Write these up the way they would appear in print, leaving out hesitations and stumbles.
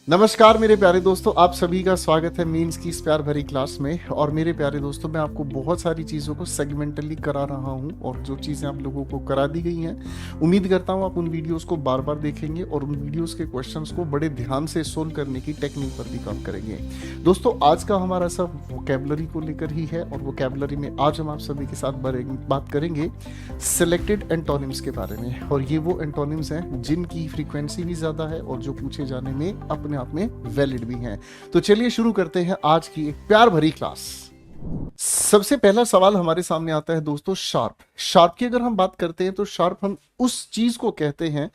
नमस्कार मेरे प्यारे दोस्तों, आप सभी का स्वागत है मीन्स की इस प्यार भरी क्लास में। और मेरे प्यारे दोस्तों, मैं आपको बहुत सारी चीज़ों को सेगमेंटली करा रहा हूं और जो चीज़ें आप लोगों को करा दी गई हैं, उम्मीद करता हूं आप उन वीडियोस को बार बार देखेंगे और उन वीडियोस के क्वेश्चंस को बड़े ध्यान से सोल्व करने की टेक्निक पर भी काम करेंगे। दोस्तों, आज का हमारा सब वोकेबलरी को लेकर ही है और वोकेबलरी में आज हम आप सभी के साथ बात करेंगे सिलेक्टेड एंटोनिम्स के बारे में। और ये वो एंटोनिम्स हैं जिनकी फ्रीक्वेंसी भी ज़्यादा है और जो पूछे जाने में अपने आप में वैलिड भी हैं। तो चलिए शुरू करते हैं आज की एक प्यार भरी क्लास। सबसे पहला सवाल हमारे सामने आता है दोस्तों, शार्प। शार्प की अगर हम बात करते हैं तो शार्प हम उस चीज को कहते हैं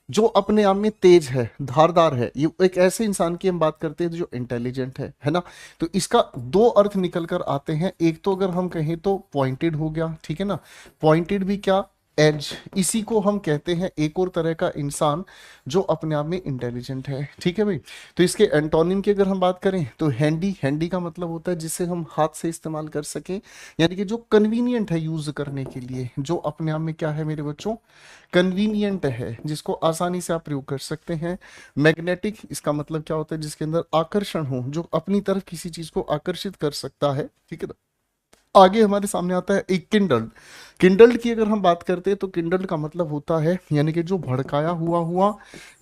जो अपने आप में तेज है, धारदार है। ये एक ऐसे इंसान की हम बात करते हैं जो इंटेलिजेंट है ना। तो इसका दो अर्थ निकल कर आते हैं। एक तो अगर हम कहें तो पॉइंटेड हो गया, ठीक है ना। पॉइंटेड भी क्या, एज। इसी को हम कहते हैं एक और तरह का इंसान जो अपने आप में इंटेलिजेंट है, ठीक है भाई। तो इसके एंटोनिम की अगर हम बात करें तो हैंडी। हैंडी का मतलब होता है जिसे हम हाथ से इस्तेमाल कर सकें, यानी कि जो कन्वीनियंट है यूज करने के लिए, जो अपने आप में क्या है मेरे बच्चों, कन्वीनियंट है, जिसको आसानी से आप प्रयोग कर सकते हैं। मैग्नेटिक, इसका मतलब क्या होता है, जिसके अंदर आकर्षण हो, जो अपनी तरफ किसी चीज को आकर्षित कर सकता है, ठीक है ना। आगे हमारे सामने आता है एक किंडल्ड। किंडल्ड की अगर हम बात करते हैं तो किंडल्ड का मतलब होता है यानी कि जो भड़काया हुआ हुआ,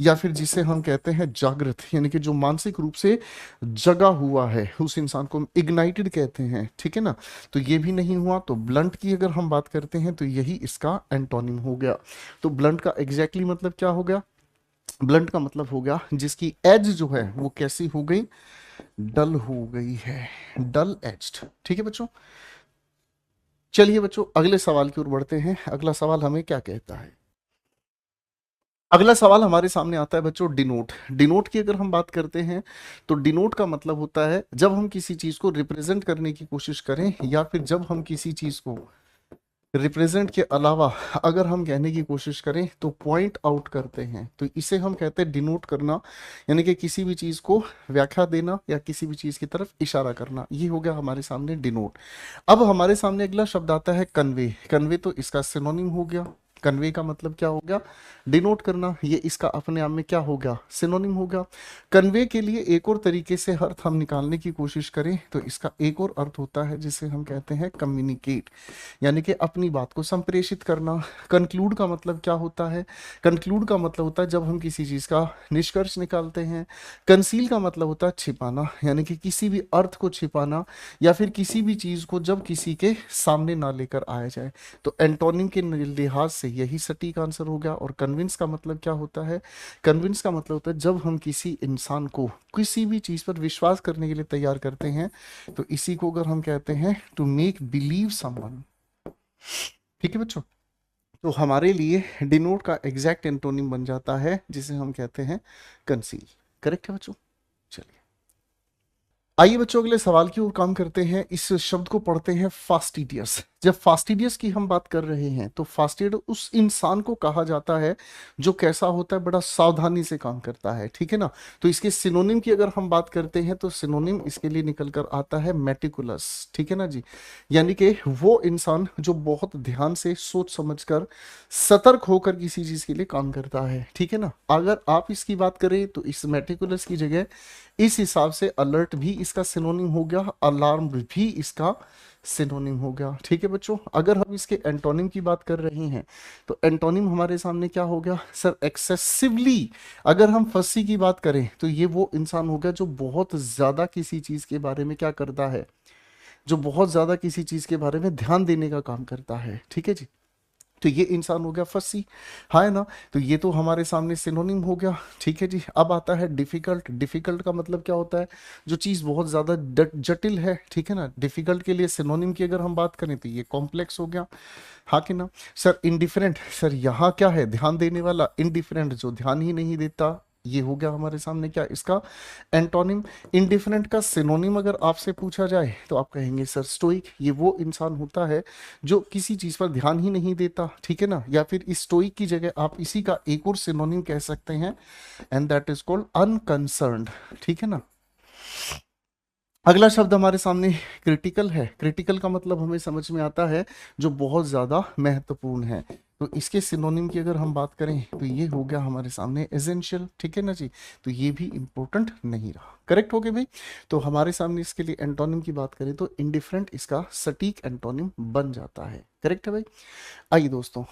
या फिर जिसे हम कहते हैं जागृत, यानी कि जो मानसिक रूप से जगा हुआ है, उस इंसान को हम इग्नाइटेड कहते हैं, ठीक है ना। तो ये भी नहीं हुआ तो ब्लंट की अगर हम बात करते हैं तो यही इसका एंटोनिम हो गया। तो ब्लंट का एग्जैक्टली मतलब क्या हो गया, ब्लंट का मतलब हो गया जिसकी एज जो है वो कैसी हो गई, डल हो गई है, डल एज्ड, ठीक है बच्चों। चलिए बच्चों अगले सवाल की ओर बढ़ते हैं। अगला सवाल हमें क्या कहता है, अगला सवाल हमारे सामने आता है बच्चों डिनोट। डिनोट की अगर हम बात करते हैं तो डिनोट का मतलब होता है जब हम किसी चीज को रिप्रेजेंट करने की कोशिश करें, या फिर जब हम किसी चीज को रिप्रेजेंट के अलावा अगर हम कहने की कोशिश करें तो पॉइंट आउट करते हैं, तो इसे हम कहते हैं डिनोट करना, यानी कि किसी भी चीज को व्याख्या देना या किसी भी चीज की तरफ इशारा करना। ये हो गया हमारे सामने डिनोट। अब हमारे सामने अगला शब्द आता है कन्वे। कन्वे तो इसका सिनोनिम हो गया। कन्वे का मतलब क्या हो गया, डिनोट करना। ये इसका अपने आप में क्या हो गया, सिनोनिम हो गया। कन्वे के लिए एक और तरीके से अर्थ हम निकालने की कोशिश करें तो इसका एक और अर्थ होता है जिसे हम कहते हैं कम्युनिकेट, यानी कि अपनी बात को संप्रेषित करना। कंक्लूड का मतलब क्या होता है, कंक्लूड का मतलब होता है जब हम किसी चीज का निष्कर्ष निकालते हैं। कंसील का मतलब होता है छिपाना, यानी कि किसी भी अर्थ को छिपाना, या फिर किसी भी चीज को जब किसी के सामने ना लेकर आया जाए। तो एंटोनिम के लिहाज से यही सटीक आंसर हो गया। और कन्विंस का मतलब क्या होता है, कन्विंस का मतलब होता है जब हम किसी इंसान को किसी भी चीज पर विश्वास करने के लिए तैयार करते हैं, तो इसी को अगर हम कहते हैं टू मेक बिलीव समवन, ठीक है बच्चों। तो हमारे लिए डिनोट का एग्जैक्ट एंटोनिम बन जाता है जिसे हम कहते हैं कंसील। करेक्ट है बच्चों। चलिए आइए बच्चों अगले सवाल की ओर काम करते हैं। इस शब्द को पढ़ते हैं फास्टिडियस। जब फास्टिडियस की हम बात कर रहे हैं तो फास्टिड उस इंसान को कहा जाता है जो कैसा होता है, बड़ा सावधानी से काम करता है, ठीक है ना। तो इसके सिनोनिम की अगर हम बात करते हैं तो सिनोनिम इसके लिए निकल कर आता है मेटिकुलस, ठीक है ना जी। यानी कि वो इंसान जो बहुत ध्यान से सोच समझकर सतर्क होकर किसी चीज के लिए काम करता है, ठीक है ना। अगर आप इसकी बात करें तो इस मेटिकुलस की जगह इस हिसाब से अलर्ट भी इसका सिनोनिम हो गया, अलार्म भी इसका सिनोनिम हो गया, ठीक है बच्चों। अगर हम इसके एंटोनिम की बात कर रहे हैं तो एंटोनिम हमारे सामने क्या हो गया सर, एक्सेसिवली। अगर हम फंसी की बात करें तो ये वो इंसान हो गया जो बहुत ज्यादा किसी चीज के बारे में क्या करता है, जो बहुत ज्यादा किसी चीज के बारे में ध्यान देने का काम करता है, ठीक है जी। तो ये इंसान हो गया फसी, है ना। तो ये तो हमारे सामने सिनोनिम हो गया, ठीक है जी। अब आता है डिफिकल्ट। डिफिकल्ट का मतलब क्या होता है, जो चीज़ बहुत ज़्यादा जटिल है, ठीक है ना। डिफिकल्ट के लिए सिनोनिम की अगर हम बात करें तो ये कॉम्प्लेक्स हो गया, हाँ कि ना। सर इनडिफरेंट, सर यहाँ क्या है, ध्यान देने वाला। इनडिफरेंट जो ध्यान ही नहीं देता, ये हो गया हमारे सामने क्या, इसका एंटोनिम। इनडिफरेंट का सिनोनिम अगर आपसे पूछा जाए तो आप कहेंगे सर स्टोइक। ये वो इंसान होता है जो किसी चीज पर ध्यान ही नहीं देता, ठीक है ना। या फिर स्टोइक की जगह आप इसी का एक और सिनोनिम कह सकते हैं, एंड दैट इज कॉल्ड अनकंसर्न्ड, ठीक है ना। अगला शब्द हमारे सामने क्रिटिकल है। क्रिटिकल का मतलब हमें समझ में आता है जो बहुत ज्यादा महत्वपूर्ण है। तो इसके सिनोनिम की अगर हम बात करें तो ये हो गया हमारे सामने एसेंशियल, ठीक है ना जी। तो ये भी इंपॉर्टेंट नहीं रहा, करेक्ट हो गया भाई। तो हमारे सामने इसके लिए एंटोनिम की बात करें तो इंडिफरेंट इसका सटीक एंटोनिम बन जाता है, करेक्ट है भाई। आइए दोस्तों,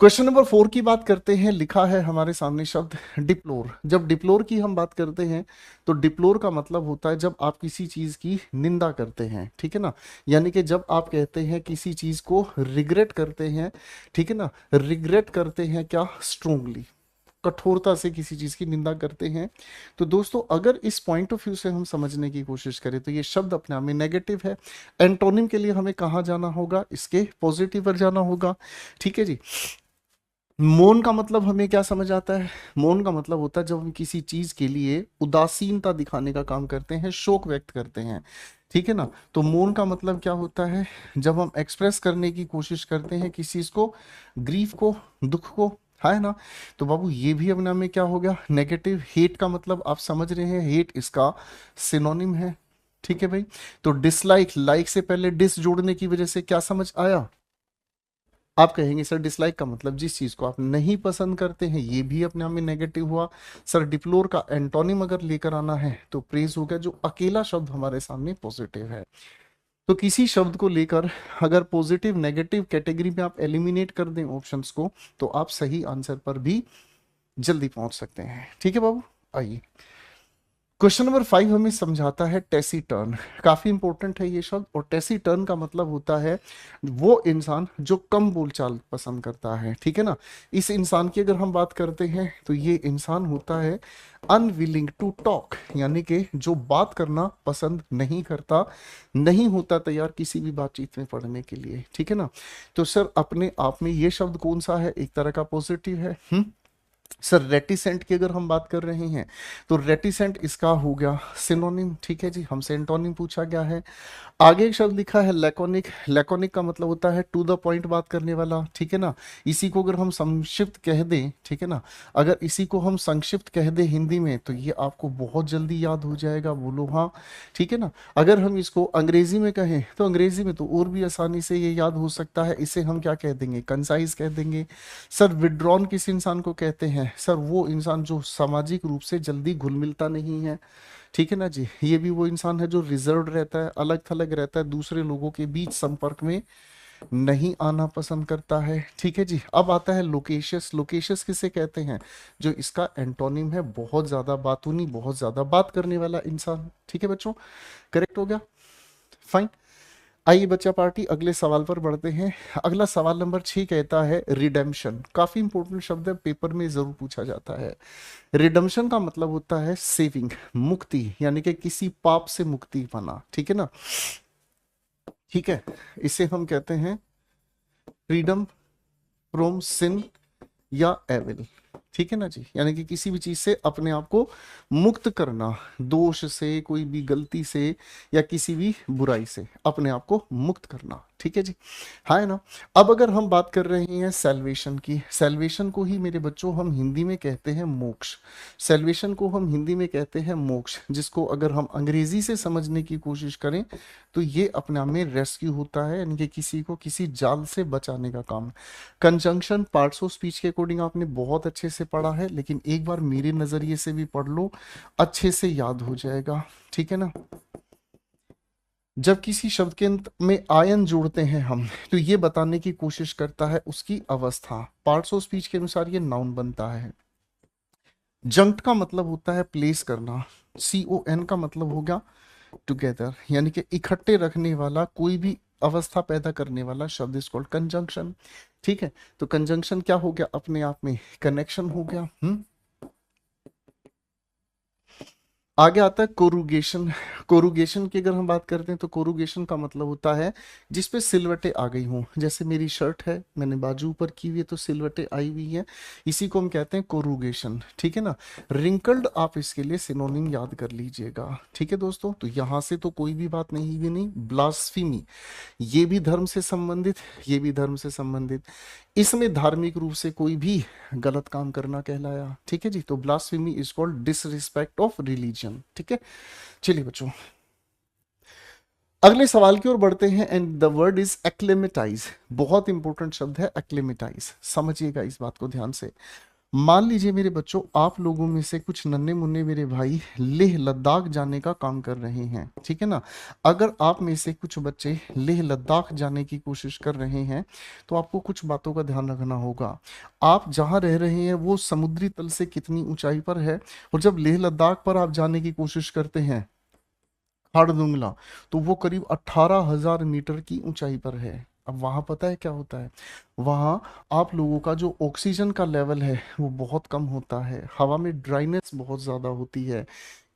क्वेश्चन नंबर 4 की बात करते हैं। लिखा है हमारे सामने शब्द डिप्लोर। जब डिप्लोर की हम बात करते हैं तो डिप्लोर का मतलब होता है जब आप किसी चीज की निंदा करते हैं, ठीक है ना। यानी कि जब आप कहते हैं किसी चीज को रिग्रेट करते हैं, ठीक है ना। रिग्रेट करते हैं क्या, स्ट्रोंगली, कठोरता से किसी चीज की निंदा करते हैं। तो दोस्तों अगर इस पॉइंट ऑफ व्यू से हम समझने की कोशिश करें तो ये शब्द अपने आप में नेगेटिव है। एंटोनिम के लिए हमें कहाँ जाना होगा, इसके पॉजिटिव पर जाना होगा, ठीक है जी। मौन का मतलब हमें क्या समझ आता है। मौन का मतलब होता है जब हम किसी चीज के लिए उदासीनता दिखाने का काम करते हैं, शोक व्यक्त करते हैं, ठीक है ना। तो मौन का मतलब क्या होता है, जब हम एक्सप्रेस करने की कोशिश करते हैं किसी चीज को, ग्रीफ को, दुख को, है ना। तो बाबू ये भी अपने आप में क्या हो गया, नेगेटिव। हेट का मतलब आप समझ रहे हैं, हेट इसका सिनोनिम है, ठीक है भाई। तो डिसलाइक, लाइक से पहले डिस जोड़ने की वजह से क्या समझ आया, आप कहेंगे सर डिसलाइक का मतलब जिस चीज को आप नहीं पसंद करते हैं, ये भी अपने आप में नेगेटिव हुआ। सर डिप्लोर का एंटोनिम अगर लेकर आना है तो प्रेज हो गया, जो अकेला शब्द हमारे सामने पॉजिटिव है। तो किसी शब्द को लेकर अगर पॉजिटिव नेगेटिव कैटेगरी में आप एलिमिनेट कर दें ऑप्शंस को, तो आप सही आंसर पर भी जल्दी पहुंच सकते हैं, ठीक है बाबू। आइए, क्वेश्चन नंबर 5 हमें समझाता है टेसीटर्न। काफी इंपॉर्टेंट है ये शब्द। और टेसीटर्न का मतलब होता है वो इंसान जो कम बोलचाल पसंद करता है, ठीक है ना। इस इंसान की अगर हम बात करते हैं तो ये इंसान होता है अनविलिंग टू टॉक, यानी कि जो बात करना पसंद नहीं करता, नहीं होता तैयार किसी भी बातचीत में पढ़ने के लिए, ठीक है ना। तो सर अपने आप में ये शब्द कौन सा है, एक तरह का पॉजिटिव है। सर रेटिसेंट की अगर हम बात कर रहे हैं तो रेटिसेंट इसका हो गया सिनोनिम, ठीक है जी। हमसे एंटोनिम पूछा गया है। आगे एक शब्द लिखा है लैकोनिक। लैकोनिक का मतलब होता है टू द पॉइंट बात करने वाला, ठीक है ना। इसी को अगर हम संक्षिप्त कह दें, ठीक है ना, अगर इसी को हम संक्षिप्त कह दें हिंदी में तो ये आपको बहुत जल्दी याद हो जाएगा, बोलो हाँ, ठीक है ना। अगर हम इसको अंग्रेजी में कहें तो अंग्रेजी में तो और भी आसानी से ये याद हो सकता है। इसे हम क्या कह देंगे, कंसाइज कह देंगे। सर विड्रॉन किस इंसान को कहते हैं, सर वो इंसान जो सामाजिक रूप से जल्दी घुल मिलता नहीं है, ठीक है ना जी। ये भी वो इंसान है जो रिजर्व रहता है, अलग थलग रहता है, दूसरे लोगों के बीच संपर्क में नहीं आना पसंद करता है, ठीक है जी। अब आता है लोकेशियस। लोकेशियस किसे कहते हैं, जो इसका एंटोनिम है बहुत ज्यादा बातूनी, बहुत ज्यादा बात करने वाला इंसान, ठीक है बच्चों, करेक्ट हो गया, फाइन। आइए बच्चा पार्टी अगले सवाल पर बढ़ते हैं। अगला सवाल नंबर 6 कहता है रिडेम्पशन। काफी इंपॉर्टेंट शब्द है, पेपर में जरूर पूछा जाता है। रिडेम्पशन का मतलब होता है सेविंग, मुक्ति, यानी कि किसी पाप से मुक्ति पाना, ठीक है ना। ठीक है, इसे हम कहते हैं फ्रीडम फ्रॉम सिन या एविल, ठीक है ना जी। यानी कि किसी भी चीज से अपने आप को मुक्त करना, दोष से, कोई भी गलती से या किसी भी बुराई से अपने आप को मुक्त करना, ठीक है जी, हाँ है ना। अब अगर हम बात कर रहे हैं सेल्वेशन की, सेल्वेशन को ही मेरे बच्चों हम हिंदी में कहते हैं मोक्ष। सेल्वेशन को हम हिंदी में कहते हैं मोक्ष, जिसको अगर हम अंग्रेजी से समझने की कोशिश करें तो ये अपने आप में रेस्क्यू होता है, यानी कि किसी को किसी जाल से बचाने का काम। कंजंक्शन पार्ट्स ऑफ स्पीच के अकॉर्डिंग आपने बहुत अच्छे से पढ़ा है, लेकिन एक बार मेरे नजरिए से भी पढ़ लो, अच्छे से याद हो जाएगा, ठीक है ना। जब किसी शब्द के अंत में आयन जोड़ते हैं हम, तो ये बताने की कोशिश करता है उसकी अवस्था। पार्ट्स ऑफ स्पीच के अनुसार ये नाउन बनता है। जंक्ट का मतलब होता है प्लेस करना। CON का मतलब होगा टुगेदर, यानी कि इकट्ठे रखने वाला, कोई भी अवस्था पैदा करने वाला शब्द इज कॉल्ड कंजंक्शन, ठीक है। तो कंजंक्शन क्या हो गया, अपने आप में कनेक्शन हो गया। आगे आता है कोरुगेशन। कोरुगेशन की अगर हम बात करते हैं तो कोरुगेशन का मतलब होता है जिस पे सिलवटें आ गई हों, जैसे मेरी शर्ट है, मैंने बाजू ऊपर की हुई है तो सिलवटें आई हुई है, इसी को हम कहते हैं कोरुगेशन, ठीक है ना। रिंकल्ड आप इसके लिए सिनोनिम याद कर लीजिएगा, ठीक है दोस्तों। तो यहाँ से तो कोई भी बात नहीं भी नहीं। ब्लास्फेमी, ये भी धर्म से संबंधित, ये भी धर्म से संबंधित, इसमें धार्मिक रूप से कोई भी गलत काम करना कहलाया, ठीक है जी। तो blasphemy is called disrespect of religion, ठीक है। चलिए बच्चों, अगले सवाल की ओर बढ़ते हैं and the word is acclimatise. बहुत इंपॉर्टेंट शब्द है एक्लेमेटाइज, समझिएगा इस बात को ध्यान से। मान लीजिए मेरे बच्चों, आप लोगों में से कुछ नन्हे मुन्ने मेरे भाई लेह लद्दाख जाने का काम कर रहे हैं, ठीक है ना। अगर आप में से कुछ बच्चे लेह लद्दाख जाने की कोशिश कर रहे हैं तो आपको कुछ बातों का ध्यान रखना होगा। आप जहां रह रहे हैं वो समुद्री तल से कितनी ऊंचाई पर है, और जब लेह लद्दाख पर आप जाने की कोशिश करते हैं हाड़दुंगला, तो वो करीब 18,000 मीटर की ऊंचाई पर है। अब वहां पता है क्या होता है, वहां आप लोगों का जो ऑक्सीजन का लेवल है वो बहुत कम होता है, हवा में ड्राइनेस बहुत ज्यादा होती है।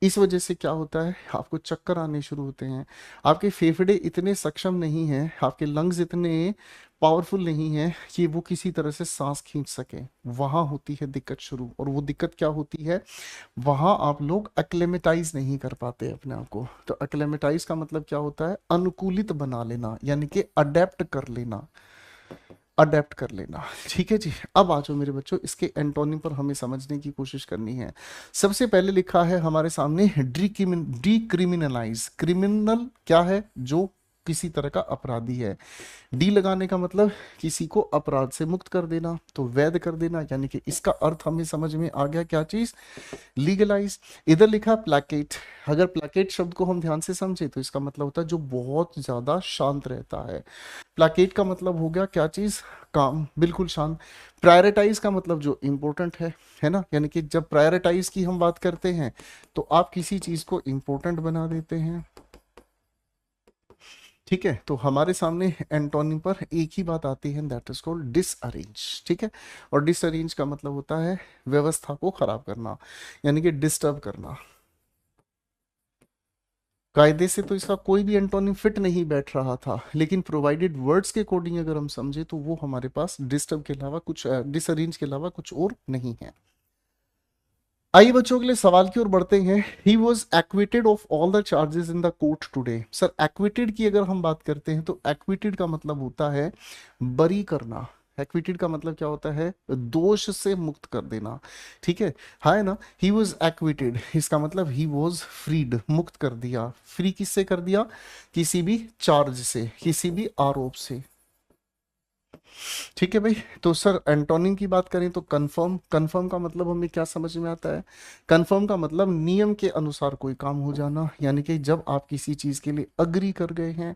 इस वजह से क्या होता है, आपको चक्कर आने शुरू होते हैं, आपके फेफड़े इतने सक्षम नहीं हैं, आपके लंग्स इतने पावरफुल नहीं है कि वो किसी तरह से सांस खींच सके। वहां होती है दिक्कत शुरू, और वो दिक्कत क्या होती है, वहां आप लोग एक्लेमेटाइज नहीं कर पाते अपने आप को। तो एक्लेमेटाइज का मतलब क्या होता है, अनुकूलित बना लेना, यानी कि अडेप्ट कर लेना, अडेप्ट कर लेना, ठीक है जी। अब आ जाओ मेरे बच्चों, इसके एंटोनिम पर हमें समझने की कोशिश करनी है। सबसे पहले लिखा है हमारे सामने डिक्रिमिनलाइज। क्रिमिनल क्या है, जो किसी तरह का अपराधी है। डी लगाने का मतलब किसी को अपराध से मुक्त कर देना, तो वैध कर देना, यानी कि इसका अर्थ हमें समझ में आ गया, क्या चीज, लीगलाइज। इधर लिखा प्लाकेट। अगर प्लाकेट शब्द को हम ध्यान से समझे तो इसका मतलब होता है जो बहुत ज्यादा शांत रहता है। प्लाकेट का मतलब हो गया क्या चीज, काम, बिल्कुल शांत। प्रायोरिटाइज का मतलब जो इंपॉर्टेंट है ना, यानी कि जब प्रायोरिटाइज की हम बात करते हैं तो आप किसी चीज को इंपॉर्टेंट बना देते हैं, ठीक है। तो हमारे सामने एंटोनिम पर एक ही बात आती है, दैट इज कॉल्ड डिसअरेंज, ठीक है। और डिसअरेंज का मतलब होता है व्यवस्था को खराब करना, यानी कि डिस्टर्ब करना। कायदे से तो इसका कोई भी एंटोनिम फिट नहीं बैठ रहा था, लेकिन प्रोवाइडेड वर्ड्स के अकॉर्डिंग अगर हम समझे तो वो हमारे पास डिस्टर्ब के अलावा कुछ, डिसअरेंज के अलावा कुछ और नहीं है। आइए बच्चों, के लिए सवाल की ओर बढ़ते हैं। He was acquitted of all the charges in the court today. Sir acquitted की अगर हम बात करते हैं तो एक्विटेड का मतलब होता है बरी करना। एक्विटेड का मतलब क्या होता है, दोष से मुक्त कर देना, ठीक है। हाँ है ना, ही वॉज एक्विटेड, इसका मतलब ही वॉज फ्रीड, मुक्त कर दिया। फ्री किससे कर दिया, किसी भी चार्ज से, किसी भी आरोप से, ठीक है भाई। तो सर एंटोनिम की बात करें तो कंफर्म। कंफर्म का मतलब हमें क्या समझ में आता है, कंफर्म का मतलब नियम के अनुसार कोई काम हो जाना, यानी कि जब आप किसी चीज के लिए अग्री कर गए हैं।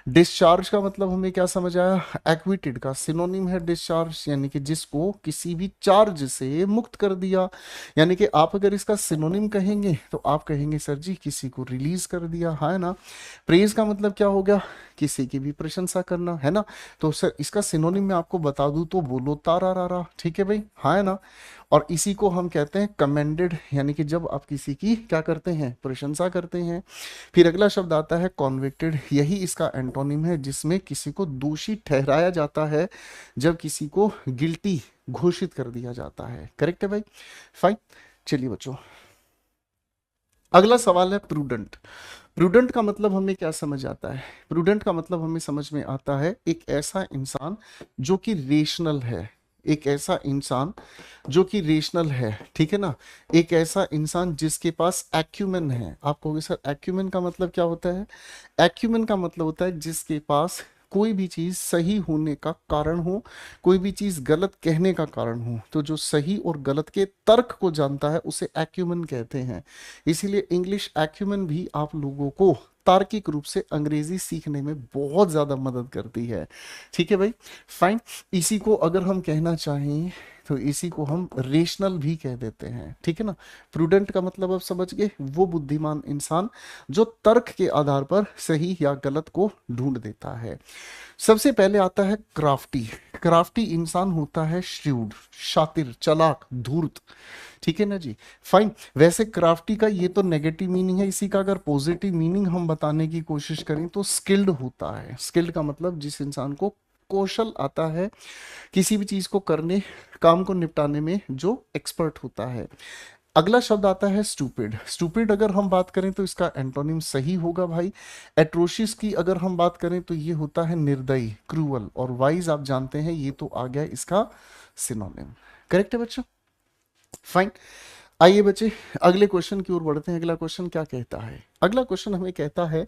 डिस्चार्ज का मतलब हमें क्या समझ आया, एक्विटेड का सिनोनिम है डिस्चार्ज, यानी कि जिसको किसी भी चार्ज से मुक्त कर दिया। यानी कि आप अगर इसका सिनोनिम कहेंगे तो आप कहेंगे सर जी किसी को रिलीज कर दिया, है ना। प्रेज का मतलब क्या हो गया, किसी की भी प्रशंसा करना, है ना। तो सर इसका सिनोनिम मैं आपको बता दूं तो बोलो तारा रारा, ठीक है भाई, हाँ है ना। और इसी को हम कहते हैं कमेंडेड, यानी कि जब आप किसी की क्या करते हैं, प्रशंसा करते हैं। फिर अगला शब्द आता है कॉन्विक्टेड, यही इसका एंटोनिम है, जिसमें किसी को दोषी ठहराया जाता है, जब किसी को गिल्टी घोषित कर दिया जाता है। करेक्ट है भाई, फाइन। चलिए बच्चों, अगला सवाल है प्रूडेंट। प्रूडेंट का मतलब हमें क्या समझ आता है, प्रूडेंट का मतलब हमें समझ में आता है एक ऐसा इंसान जो कि रेशनल है, एक ऐसा इंसान जो कि रेशनल है, ठीक है ना। एक ऐसा इंसान जिसके पास एक्यूमेन है। आप कहोगे सर एक्यूमेन का मतलब क्या होता है, एक्यूमेन का मतलब होता है जिसके पास कोई भी चीज सही होने का कारण हो, कोई भी चीज गलत कहने का कारण हो, तो जो सही और गलत के तर्क को जानता है उसे एक्यूमेन कहते हैं। इसीलिए इंग्लिश एक्यूमेन भी आप लोगों को तार्किक रूप से अंग्रेजी सीखने में बहुत ज्यादा मदद करती है, ठीक है भाई, फाइन। इसी को अगर हम कहना चाहें तो इसी को हम रेशनल भी कह देते हैं, ठीक है ना। प्रूडेंट का मतलब आप समझ गए, वो बुद्धिमान इंसान जो तर्क के आधार पर सही या गलत को ढूंढ देता है। सबसे पहले आता है क्राफ्टी। क्राफ्टी इंसान होता है श्रूड, शातिर, चालाक, धूर्त, ठीक है ना जी। फाइन। वैसे क्राफ्टी का ये तो नेगेटिव मीनिंग है, इसी का अगर पॉजिटिव मीनिंग हम बताने की कोशिश करें तो स्किल्ड होता है। स्किल्ड का मतलब जिस इंसान को कौशल आता है किसी भी चीज को करने, काम को निपटाने में, जो एक्सपर्ट होता है। अगला शब्द आता है स्टूपिड। स्टूपिड अगर हम बात करें तो इसका एंटोनिम सही होगा भाई एट्रोशियस की अगर हम बात करें तो ये होता है निर्दयी, क्रूअल, और वाइज आप जानते हैं ये तो आ गया इसका सिनोनिम। करेक्ट है बच्चों? फाइन। आइए बच्चे अगले क्वेश्चन की ओर बढ़ते हैं। अगला क्वेश्चन क्या कहता है? अगला क्वेश्चन हमें कहता है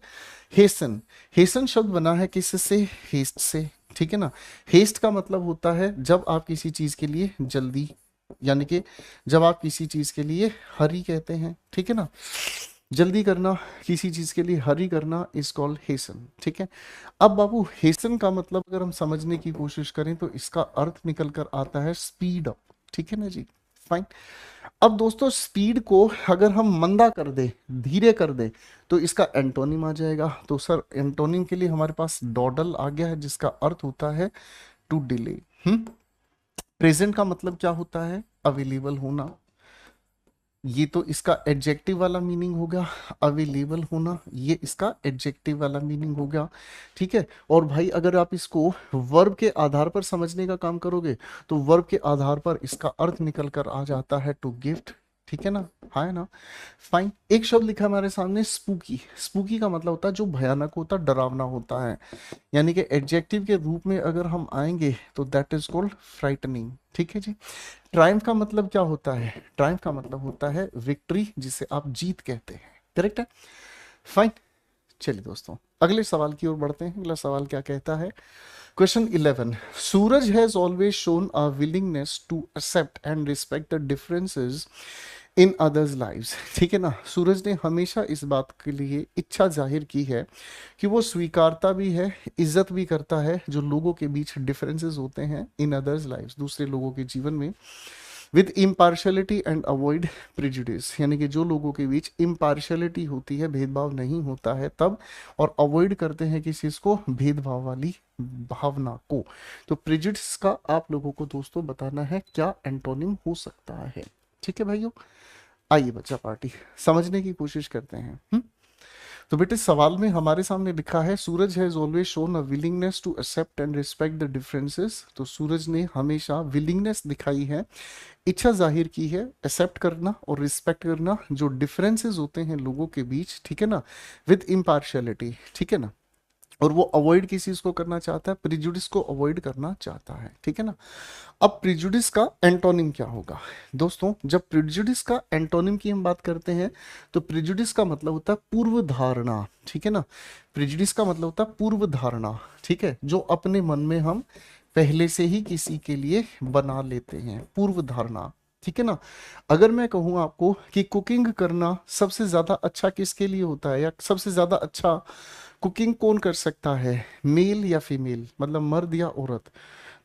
हेसन। हेसन शब्द बना है किससे? हेस्ट से, ठीक है ना। हेस्ट का मतलब होता है जब आप किसी चीज के लिए जल्दी, यानी कि जब आप किसी चीज के लिए हरी कहते हैं, ठीक है ना। जल्दी करना, किसी चीज के लिए हरी करना इज कॉल्ड हेसन, ठीक है। अब बाबू हेसन का मतलब अगर हम समझने की कोशिश करें तो इसका अर्थ निकल कर आता है स्पीड अप, ठीक है ना जी। फाइन। अब दोस्तों स्पीड को अगर हम मंदा कर दे, धीरे कर दे, तो इसका एंटोनिम आ जाएगा। तो सर एंटोनिम के लिए हमारे पास डॉडल आ गया है जिसका अर्थ होता है टू डिले। प्रेजेंट का मतलब क्या होता है? अवेलेबल होना। ये तो इसका एडजेक्टिव वाला मीनिंग हो गया, अवेलेबल होना, ये इसका एडजेक्टिव वाला मीनिंग हो गया, ठीक है। और भाई अगर आप इसको वर्ब के आधार पर समझने का काम करोगे तो वर्ब के आधार पर इसका अर्थ निकल कर आ जाता है टू गिफ्ट, ठीक है ना। हाँ है ना। फाइन। एक शब्द लिखा है हमारे सामने स्पूकी। स्पूकी का मतलब होता है जो भयानक होता है, डरावना होता है, यानी कि एडजेक्टिव के रूप में अगर हम आएंगे तो दैट इज कॉल्ड फ्राइटनिंग, ठीक है जी। ट्रायम्फ का मतलब क्या होता है? ट्रायम्फ का मतलब होता है विक्ट्री, जिसे आप जीत कहते हैं। करेक्ट है। फाइन। चलिए दोस्तों अगले सवाल की ओर बढ़ते हैं। अगला सवाल क्या कहता है? Question 11। Suraj has always shown a willingness to accept and respect the differences in others lives, ठीक है ना। सूरज ने हमेशा इस बात के लिए इच्छा जाहिर की है कि वो स्वीकारता भी है, इज्जत भी करता है जो लोगों के बीच डिफरेंसेस होते हैं इन अदर्स लाइव्स, दूसरे लोगों के जीवन में, with impartiality and avoid prejudice, यानी कि जो लोगों के बीच इम्पार्शलिटी होती है, भेदभाव नहीं होता है तब, और अवॉइड करते हैं किस चीज को? भेदभाव वाली भावना को। तो प्रिजुडिस का आप लोगों को दोस्तों बताना है क्या एंटोनिम हो सकता है, ठीक है भाइयों। आइए बच्चा पार्टी समझने की कोशिश करते हैं। तो बेटे सवाल में हमारे सामने लिखा है Suraj has always shown a willingness to accept and respect the differences. तो सूरज ने हमेशा विलिंगनेस दिखाई है, इच्छा जाहिर की है एक्सेप्ट करना और रिस्पेक्ट करना जो डिफरेंसेस होते हैं लोगों के बीच, ठीक है ना, विद इम्पार्शियलिटी, ठीक है ना। और वो अवॉइड किस चीज को करना चाहता है? प्रिजुडिस को अवॉइड करना चाहता है, ठीक है ना। अब प्रिजुडिस का एंटोनिम क्या होगा दोस्तों? जब प्रिजुडिस का एंटोनिम की हम बात करते हैं तो प्रिजुडिस का मतलब होता है पूर्व धारणा, ठीक है ना। प्रिजुडिस का मतलब होता है पूर्व धारणा, ठीक है, जो अपने मन में हम पहले से ही किसी के लिए बना लेते हैं, पूर्व धारणा, ठीक है ना। अगर मैं कहूँ आपको कि कुकिंग करना सबसे ज्यादा अच्छा किसके लिए होता है, या सबसे ज्यादा अच्छा कुकिंग कौन कर सकता है, मेल या फीमेल, मतलब मर्द या औरत,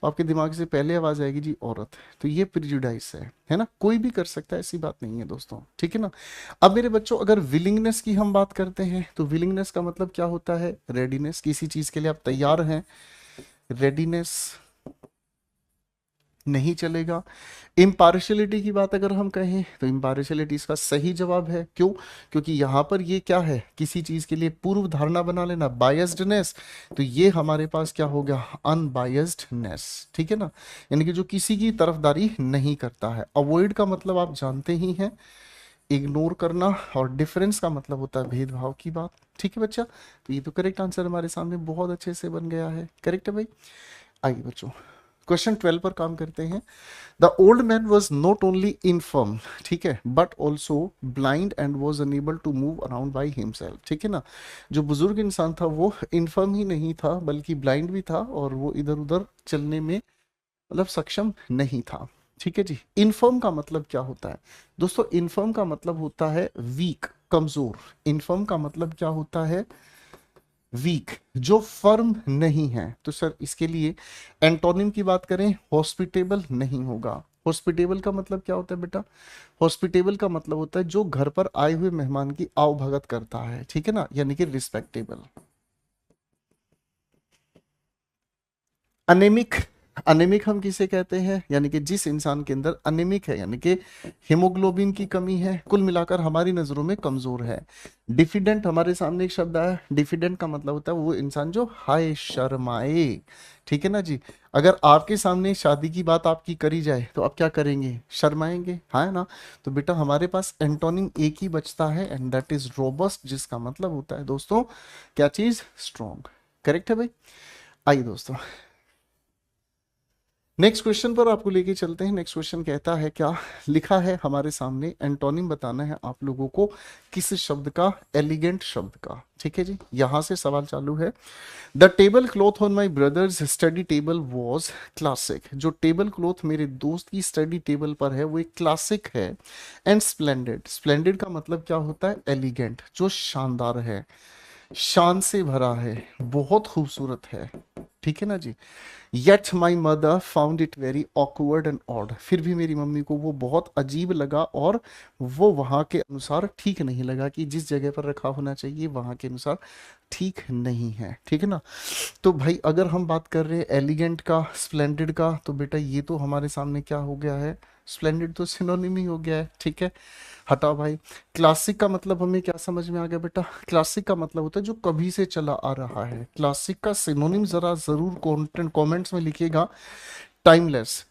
तो आपके दिमाग से पहले आवाज आएगी जी औरत। तो ये प्रिजुडाइस है ना, कोई भी कर सकता है, ऐसी बात नहीं है दोस्तों, ठीक है ना। अब मेरे बच्चों अगर विलिंगनेस की हम बात करते हैं तो विलिंगनेस का मतलब क्या होता है? रेडीनेस, किसी चीज के लिए आप तैयार हैं, रेडीनेस नहीं चलेगा। इम्पार्शियलिटी की बात अगर हम कहें तो इम्पार्शियलिटी इसका सही जवाब है। क्यों? क्योंकि यहाँ पर ये क्या है? किसी चीज के लिए पूर्व धारणा बना लेना, बायस्डनेस, तो ये हमारे पास क्या हो गया? अनबायस्डनेस, ठीक है ना, यानी कि जो किसी की तरफदारी नहीं करता है। अवॉइड का मतलब आप जानते ही हैं, इग्नोर करना, और डिफरेंस का मतलब होता है भेदभाव की बात, ठीक है बच्चा। तो ये तो करेक्ट आंसर हमारे सामने बहुत अच्छे से बन गया है। करेक्ट है भाई। आइए बच्चों क्वेश्चन 12 पर काम करते हैं। The old man was not only infirm, ठीक है, but also blind and was unable to move around by himself, ठीक है ना। जो बुजुर्ग इंसान था वो इनफर्म ही नहीं था बल्कि ब्लाइंड भी था, और वो इधर उधर चलने में मतलब सक्षम नहीं था, ठीक है जी। इनफर्म का मतलब क्या होता है दोस्तों? इनफर्म का मतलब होता है वीक, कमजोर। इनफर्म का मतलब क्या होता है? वीक, जो फर्म नहीं है। तो सर इसके लिए एंटोनिम की बात करें, हॉस्पिटेबल नहीं होगा, हॉस्पिटेबल का मतलब क्या होता है बेटा? हॉस्पिटेबल का मतलब होता है जो घर पर आए हुए मेहमान की आवभगत करता है, ठीक है ना, यानी कि रिस्पेक्टेबल। अनेमिक, अनेमिक हम किसे कहते हैं? यानी कि जिस इंसान के अंदर अनेमिक है, यानी कि हीमोग्लोबिन की कमी है, कुल मिलाकर हमारी नजरों में कमजोर है। डिफिडेंट, हमारे सामने एक शब्द आया, डिफिडेंट का मतलब होता है वो इंसान जो हाय शर्माए, ठीक है ना जी। अगर आपके सामने शादी की बात आपकी करी जाए तो आप क्या करेंगे? शर्माएंगे, हाँ ना। तो बेटा हमारे पास एंटोनिम एक ही बचता है, एंड दैट इज रोबस्ट, जिसका मतलब होता है दोस्तों क्या चीज? स्ट्रॉन्ग। करेक्ट है भाई। आइए दोस्तों, नेक्स्ट क्वेश्चन पर आपको लेके चलते हैं। नेक्स्ट क्वेश्चन कहता है क्या? लिखा है हमारे सामने, एंटोनिम बताना है आप लोगों को किस शब्द का? एलिगेंट शब्द का, ठीक है जी। यहां से सवाल चालू है। The table cloth on my brothers study table was classic. जो टेबल क्लॉथ मेरे दोस्त की स्टडी टेबल पर है वो एक क्लासिक है। एंड स्प्लेंडेड, स्प्लेंडेड का मतलब क्या होता है? एलिगेंट, जो शानदार है, शान से भरा है, बहुत खूबसूरत है, ठीक है ना जी। Yet my mother found it very awkward and odd. फिर भी मेरी मम्मी को वो बहुत अजीब लगा और वो वहाँ के अनुसार ठीक नहीं लगा, कि जिस जगह पर रखा होना चाहिए वहाँ के अनुसार ठीक नहीं है, ठीक है ना। तो भाई अगर हम बात कर रहे हैं एलिगेंट का, स्प्लेंडेड का, तो बेटा ये तो हमारे सामने क्या हो गया है? स्प्लेंडेड तो सिनोनिम ही हो गया है, ठीक है। हटाओ भाई। क्लासिक का मतलब हमें क्या समझ में आ गया बेटा? क्लासिक का मतलब होता है जो कभी से चला आ रहा है। क्लासिक का सिनोनिम जरा जरूर कंटेंट कमेंट्स में लिखिएगा। टाइमलेस।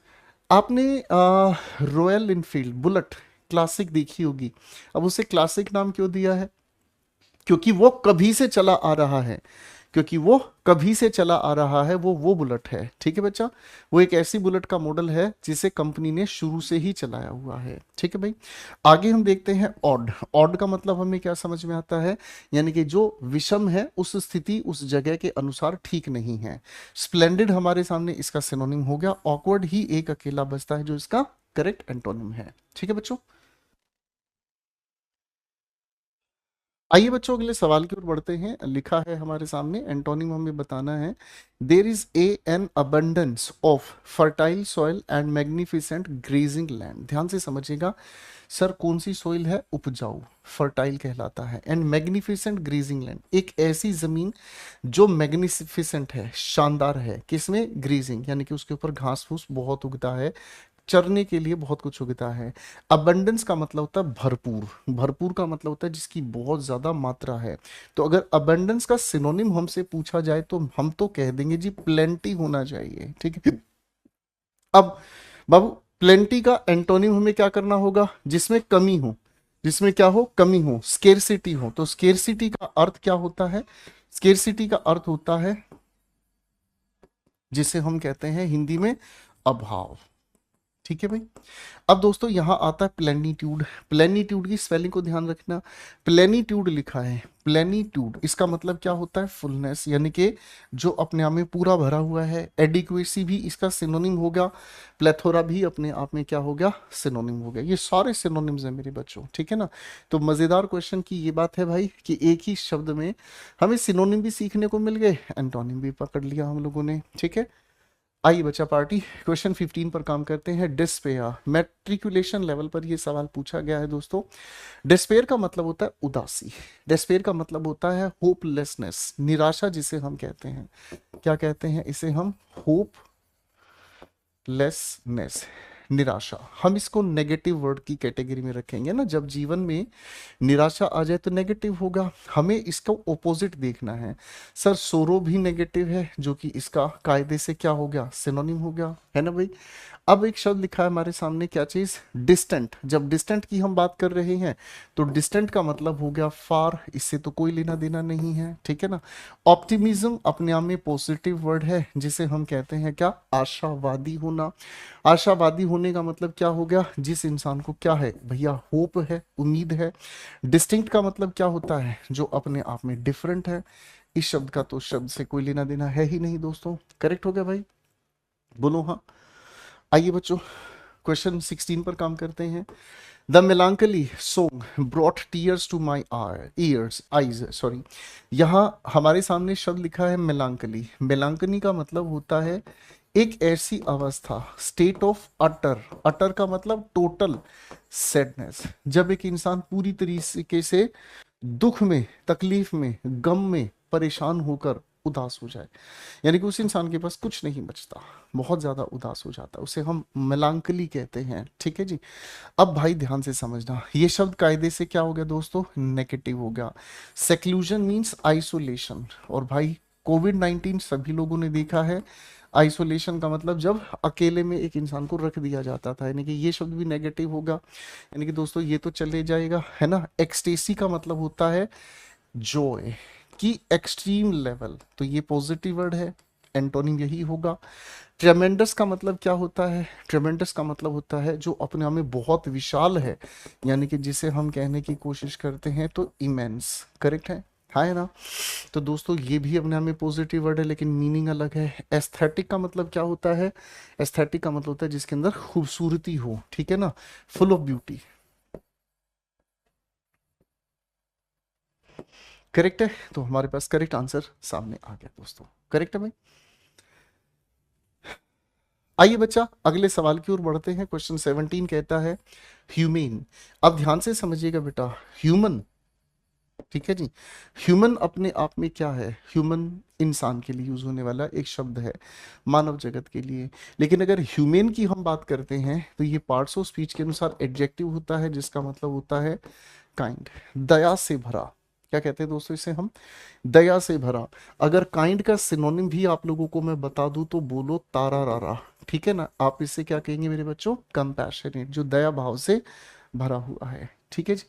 आपने रॉयल इनफील्ड बुलेट क्लासिक देखी होगी, अब उसे क्लासिक नाम क्यों दिया है? क्योंकि वो कभी से चला आ रहा है, क्योंकि वो कभी से चला आ रहा है, वो बुलेट है, ठीक है बच्चा। वो एक ऐसी बुलेट का मॉडल है जिसे कंपनी ने शुरू से ही चलाया हुआ है, ठीक है भाई। आगे हम देखते हैं ऑड। ऑड का मतलब हमें क्या समझ में आता है? यानी कि जो विषम है, उस स्थिति उस जगह के अनुसार ठीक नहीं है। स्प्लेंडेड हमारे सामने इसका सिनोनिम हो गया। ऑकवर्ड ही एक अकेला बचता है जो इसका करेक्ट एंटोनिम है, ठीक है बच्चों। आइए बच्चों अगले सवाल की ओर बढ़ते हैं। लिखा है हमारे सामने, एंटोनिम हमें बताना है। There is A N abundance of fertile soil and magnificent grazing land. ध्यान से समझिएगा सर, कौन सी सॉइल है? उपजाऊ, फर्टाइल कहलाता है। एंड मैग्निफिसेंट ग्रेजिंग लैंड, एक ऐसी जमीन जो मैग्निफिसेंट है, शानदार है, किसमें? ग्रीजिंग, यानी कि उसके ऊपर घास फूस बहुत उगता है, चरने के लिए बहुत कुछ उगता है। अबंडेंस का मतलब होता है भरपूर, भरपूर का मतलब होता है जिसकी बहुत ज्यादा मात्रा है। तो अगर अबंडेंस का सिनोनिम हमसे पूछा जाए तो हम तो कह देंगे जी प्लेंटी होना चाहिए, ठीक है। अब बाबू, प्लेंटी का एंटोनिम हमें क्या करना होगा? जिसमें कमी हो, जिसमें क्या हो? कमी हो, स्केरसिटी हो। तो स्केरसिटी का अर्थ क्या होता है? स्केरसिटी का अर्थ होता है जिसे हम कहते हैं हिंदी में अभाव, ठीक है भाई। अब दोस्तों यहां आता है प्लेनीट्यूड। प्लेनीट्यूड की स्पेलिंग को ध्यान रखना। प्लेनीट्यूड लिखा है, प्लेनीट्यूड, इसका मतलब क्या होता है? फुलनेस, यानी कि जो अपने आप में पूरा भरा हुआ है। एडिक्वेसी भी इसका सिनोनिम हो गया। प्लेथोरा भी अपने आप में क्या हो गया? सिनोनिम हो गया। ये सारे सिनोनिम्स हैं मेरे बच्चों, ठीक है ना। तो मजेदार क्वेश्चन की ये बात है भाई कि एक ही शब्द में हमें सिनोनिम भी सीखने को मिल गए, एंटोनिम भी पकड़ लिया हम लोगों ने, ठीक है। आइए बच्चा पार्टी, क्वेश्चन 15 पर काम करते हैं। डिस्पेयर, मैट्रिकुलेशन लेवल पर ये सवाल पूछा गया है दोस्तों। डिस्पेयर का मतलब होता है उदासी। डिस्पेयर का मतलब होता है होपलेसनेस, निराशा जिसे हम कहते हैं। क्या कहते हैं इसे हम? होपलेसनेस, निराशा। हम इसको नेगेटिव वर्ड की कैटेगरी में रखेंगे ना। जब जीवन में निराशा आ जाए तो नेगेटिव होगा, हमें इसका ओपोजिट देखना है। सर सोरो भी नेगेटिव है, जो कि इसका कायदे से क्या हो गया? सिनोनिम हो गया, है ना भाई। अब एक शब्द लिखा है हमारे सामने, क्या चीज? डिस्टेंट। जब डिस्टेंट की हम बात कर रहे हैं तो डिस्टेंट का मतलब हो गया फार, इससे तो कोई लेना देना नहीं है, ठीक है ना। ऑप्टिमिज्म अपने आप में पॉजिटिव वर्ड है जिसे हम कहते हैं क्या? आशावादी होना। आशावादी होने का मतलब क्या हो गया? जिस इंसान को क्या है भैया? होप है, उम्मीद है। डिस्टिंक्ट का मतलब क्या होता है? जो अपने आप में डिफरेंट है। इस शब्द का तो शब्द से कोई लेना देना है ही नहीं दोस्तों। करेक्ट हो गया भाई, बोलो हाँ। आइए बच्चों क्वेश्चन 16 पर काम करते हैं। The melancholy song brought tears to my ears eyes, sorry. यहाँ हमारे सामने शब्द लिखा है मेलांकली। मेलांकनी का मतलब होता है एक ऐसी अवस्था, स्टेट ऑफ अटर, अटर का मतलब टोटल सैडनेस, जब एक इंसान पूरी तरीके से दुख में, तकलीफ में, गम में परेशान होकर उदास हो जाए, यानी कि उस इंसान के पास कुछ नहीं बचता, बहुत ज्यादा उदास हो जाता है, उसे हम मेलांकली कहते हैं। ठीक है जी। अब भाई ध्यान से समझना, ये शब्द कायदे से क्या हो गया दोस्तों, नेगेटिव हो गया। सेक्लूजन मीन्स आइसोलेशन, और भाई कोविड-19 सभी लोगों ने देखा है, आइसोलेशन का मतलब जब अकेले में एक इंसान को रख दिया जाता था, यानी कि ये शब्द भी नेगेटिव होगा, यानी कि दोस्तों ये तो चले जाएगा, है ना। एक्सटेसी का मतलब होता है जॉय की एक्सट्रीम लेवल, तो ये पॉजिटिव वर्ड है, एंटोनिम यही होगा। ट्रेमेंडस का मतलब क्या होता है, ट्रेमेंडस का मतलब होता है जो अपने आप में बहुत विशाल है, यानी कि जिसे हम कहने की कोशिश करते हैं तो इमेंस, करेक्ट है ना। तो दोस्तों ये भी अपने आप में पॉजिटिव वर्ड है, लेकिन मीनिंग अलग है। एस्थेटिक का मतलब क्या होता है, एस्थेटिक का मतलब होता है जिसके अंदर खूबसूरती हो, ठीक है ना, फुल ऑफ ब्यूटी। करेक्ट है, तो हमारे पास करेक्ट आंसर सामने आ गया दोस्तों, करेक्ट है भाई। आइए बच्चा अगले सवाल की ओर बढ़ते हैं। क्वेश्चन 17 कहता है ह्यूमेन। अब ध्यान से समझिएगा बेटा, ह्यूमन, ठीक है जी, ह्यूमन अपने आप में क्या है, ह्यूमन इंसान के लिए यूज होने वाला एक शब्द है, मानव जगत के लिए। लेकिन अगर ह्यूमेन की हम बात करते हैं तो ये पार्ट्स ऑफ स्पीच के अनुसार एडजेक्टिव होता है, जिसका मतलब होता है काइंड, दया से भरा। क्या कहते हैं दोस्तों इसे हम, दया से भरा। अगर काइंड का सिनोनिम भी आप लोगों को मैं बता दूं तो बोलो तारा रारा, ठीक है ना। आप इसे क्या कहेंगे मेरे बच्चों, कंपैशनेट, जो दया भाव से भरा हुआ है, ठीक है जी,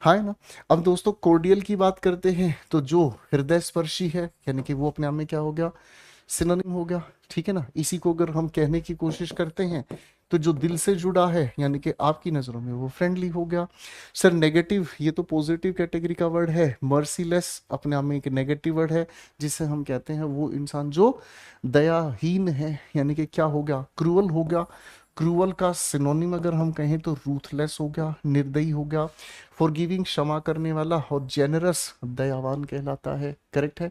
हाँ है ना। अब दोस्तों कोर्डियल की बात करते हैं तो जो हृदय स्पर्शी है, यानी कि वो अपने आप में क्या हो गया, सिनोनिम हो गया, ठीक है ना। इसी को अगर हम कहने की कोशिश करते हैं तो जो दिल से जुड़ा है, यानी कि आपकी नजरों में वो फ्रेंडली हो गया। सर नेगेटिव, ये तो पॉजिटिव कैटेगरी का वर्ड है, मर्सीलेस अपने आप में एक नेगेटिव वर्ड है, जिसे हम कहते हैं वो इंसान जो दयाहीन है, यानी कि क्या हो गया, क्रूअल हो गया। क्रूअल का सिनोनिम अगर हम कहें तो रूथलेस हो गया, निर्दयी हो गया। फॉरगिविंग क्षमा करने वाला, और जेनरस दयावान कहलाता है, करेक्ट है